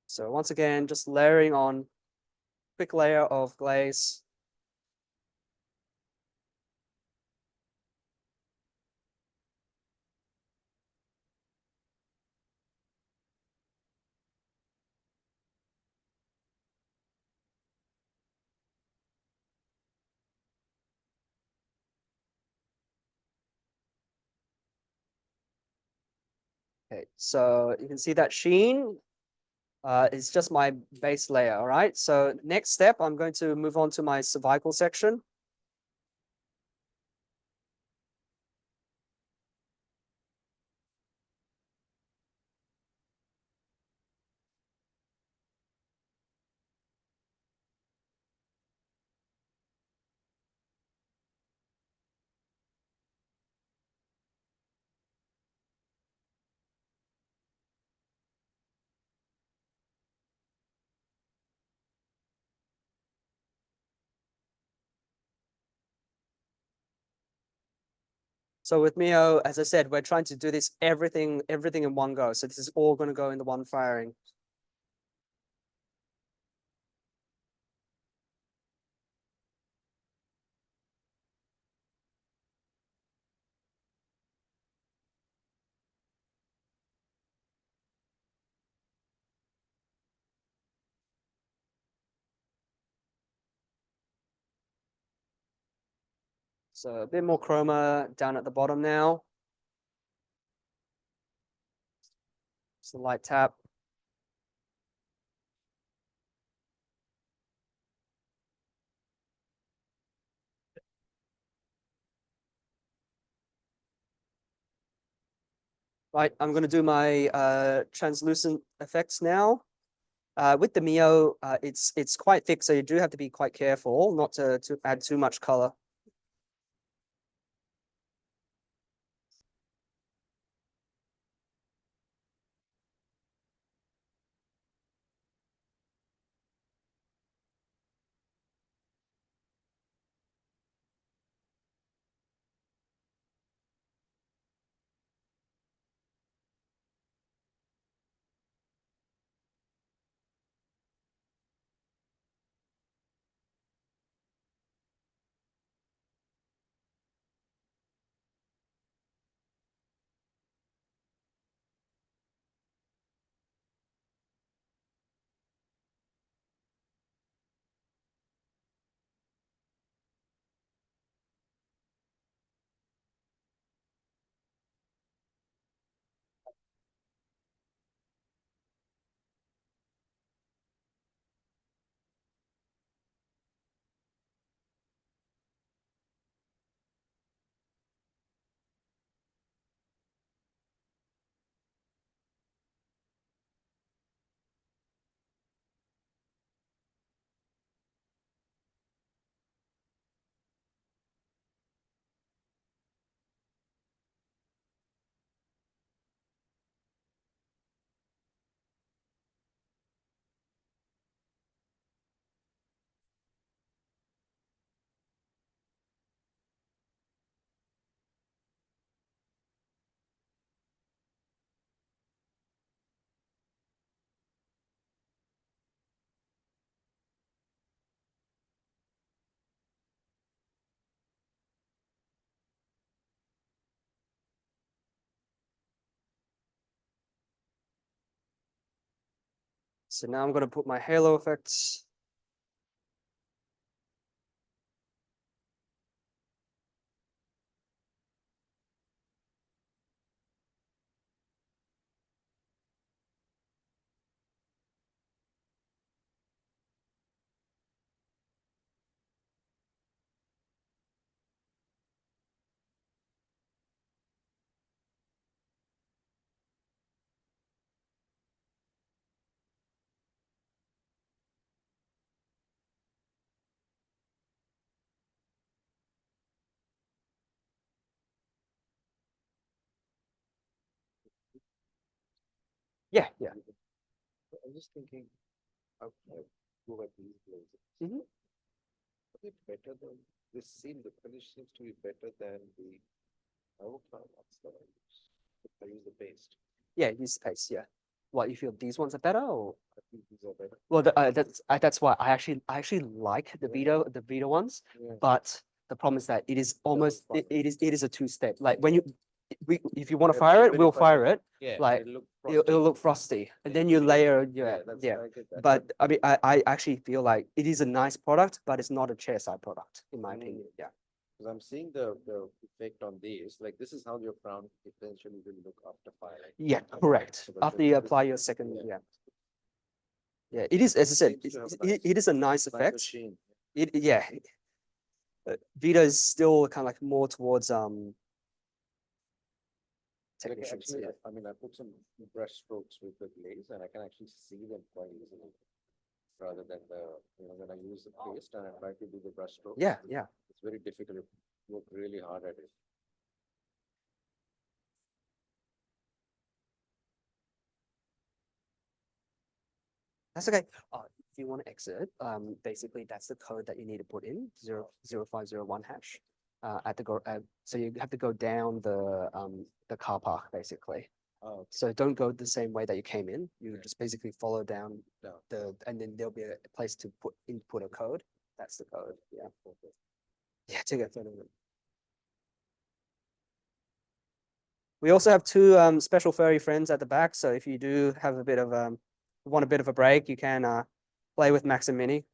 So once again, just layering on, quick layer of glaze. Okay, so you can see that sheen. It's just my base layer, all right? So next step, I'm going to move on to my cervical section. So with Mio, as I said, we're trying to do this everything in one go. So this is all going to go in the one firing. So a bit more chroma down at the bottom now. Just a light tap. Right, I'm going to do my translucent effects now. With the Mio, it's quite thick, so you do have to be quite careful not to add too much color. So now I'm gonna put my halo effects. Yeah, yeah. I'm just thinking, how can I go at these places? Mhm. Are they better than, the finish seems to be better than the avocado ones that I use. If I use the paste, Yeah, use the paste, yeah. What, you feel these ones are better or? I think these are better. Well, that's why I actually like the Vita ones, Yeah. but the problem is that it is almost fire. it is a two-step. Like when you if you want to Yeah, fire it, very we'll fire fire. it. Yeah, Like it'll look it'll frosty. look frosty, and Yeah, then you yeah, layer Yeah, yeah that's, yeah. I get that. But I mean, I actually feel like it is a nice product, but it's not a chairside product in my opinion. Yeah. Because I'm seeing the effect on these, like this is how your crown eventually will look after firing. Yeah, correct. So, but After this- you this- apply your second, yeah. yeah. Yeah, it is, as I said, Seems to have a it is a nice nicer effect. sheen. Yeah. Vita is still kind of like more towards Like, technicians. actually, Yeah. I mean, I put some brush strokes with the glaze and I can actually see them quite easily. Rather than when I use the paste and I try to do the brush strokes. Yeah, yeah. It's very difficult to work really hard at it. That's okay. If you want to exit, basically that's the code that you need to put in 00501 hash. So you have to go down the car park basically. Oh, So don't go the same way that you came in. You Yeah. just basically follow down no. and then there'll be a place to input a code. That's the code. Yeah. Yeah, take a photo of it. We also have two special furry friends at the back. So if you do have a bit of want a bit of a break, you can play with Max and Minnie.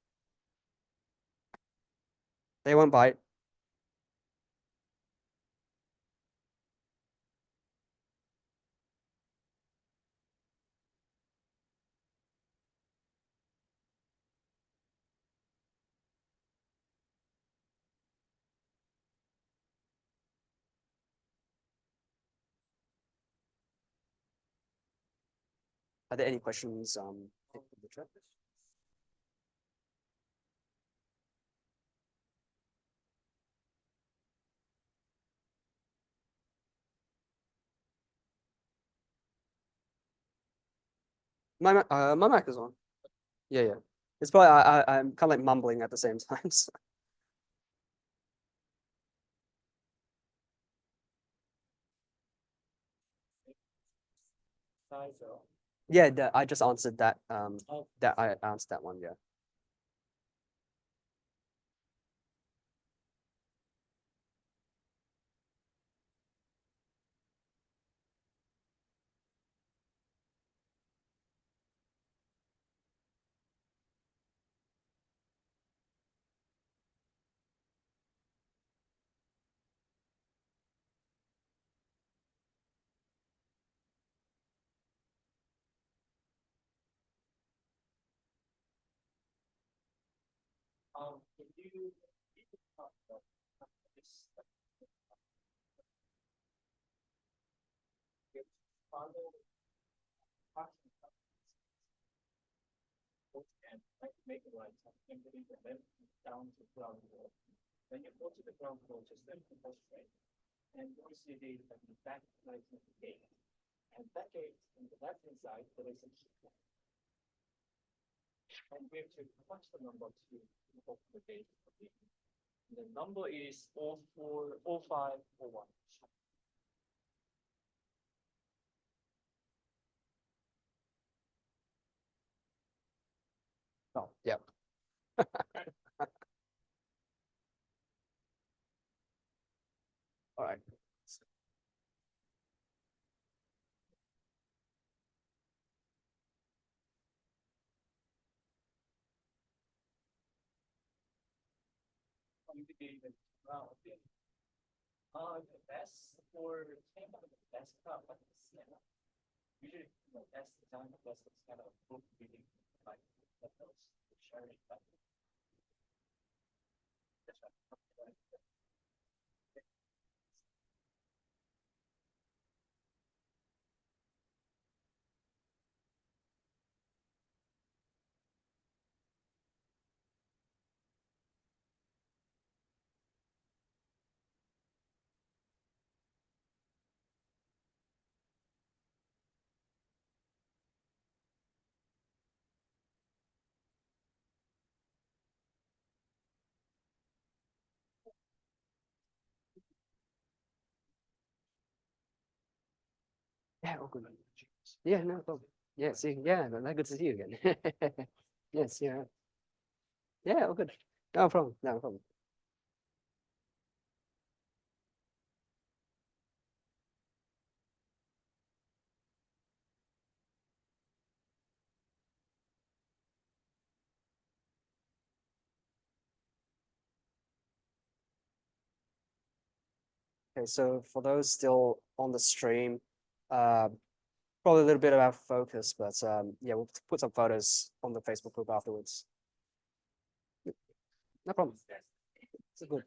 They won't bite. Are there any questions in the chat? My mic is on. Yeah, yeah. It's probably I'm kind of like mumbling at the same time. So. Size of. Yeah, I just answered that. Oh. That I answered that one. Yeah. If you talk about this, if follow and like make it right, and believe the left down to ground floor. When you go to the ground floor, just then concentrate, and you will see the back light of the gate. And that gate on the left hand side, there is a key. And we have to punch the number to open the gate. The number is 040501. Oh, yeah. All right. integrated round. The best for kind of the desktop, like usually the best design, the best is kind of book reading, like those sharing. That's right. Yeah, all good. Yeah, no problem. Yeah, see, yeah, good to see you again. Yes, yeah. Yeah, all good. No problem, no problem. Okay, so for those still on the stream, uh, probably a little bit about focus, but yeah, we'll put some photos on the Facebook group afterwards. No problem. It's good.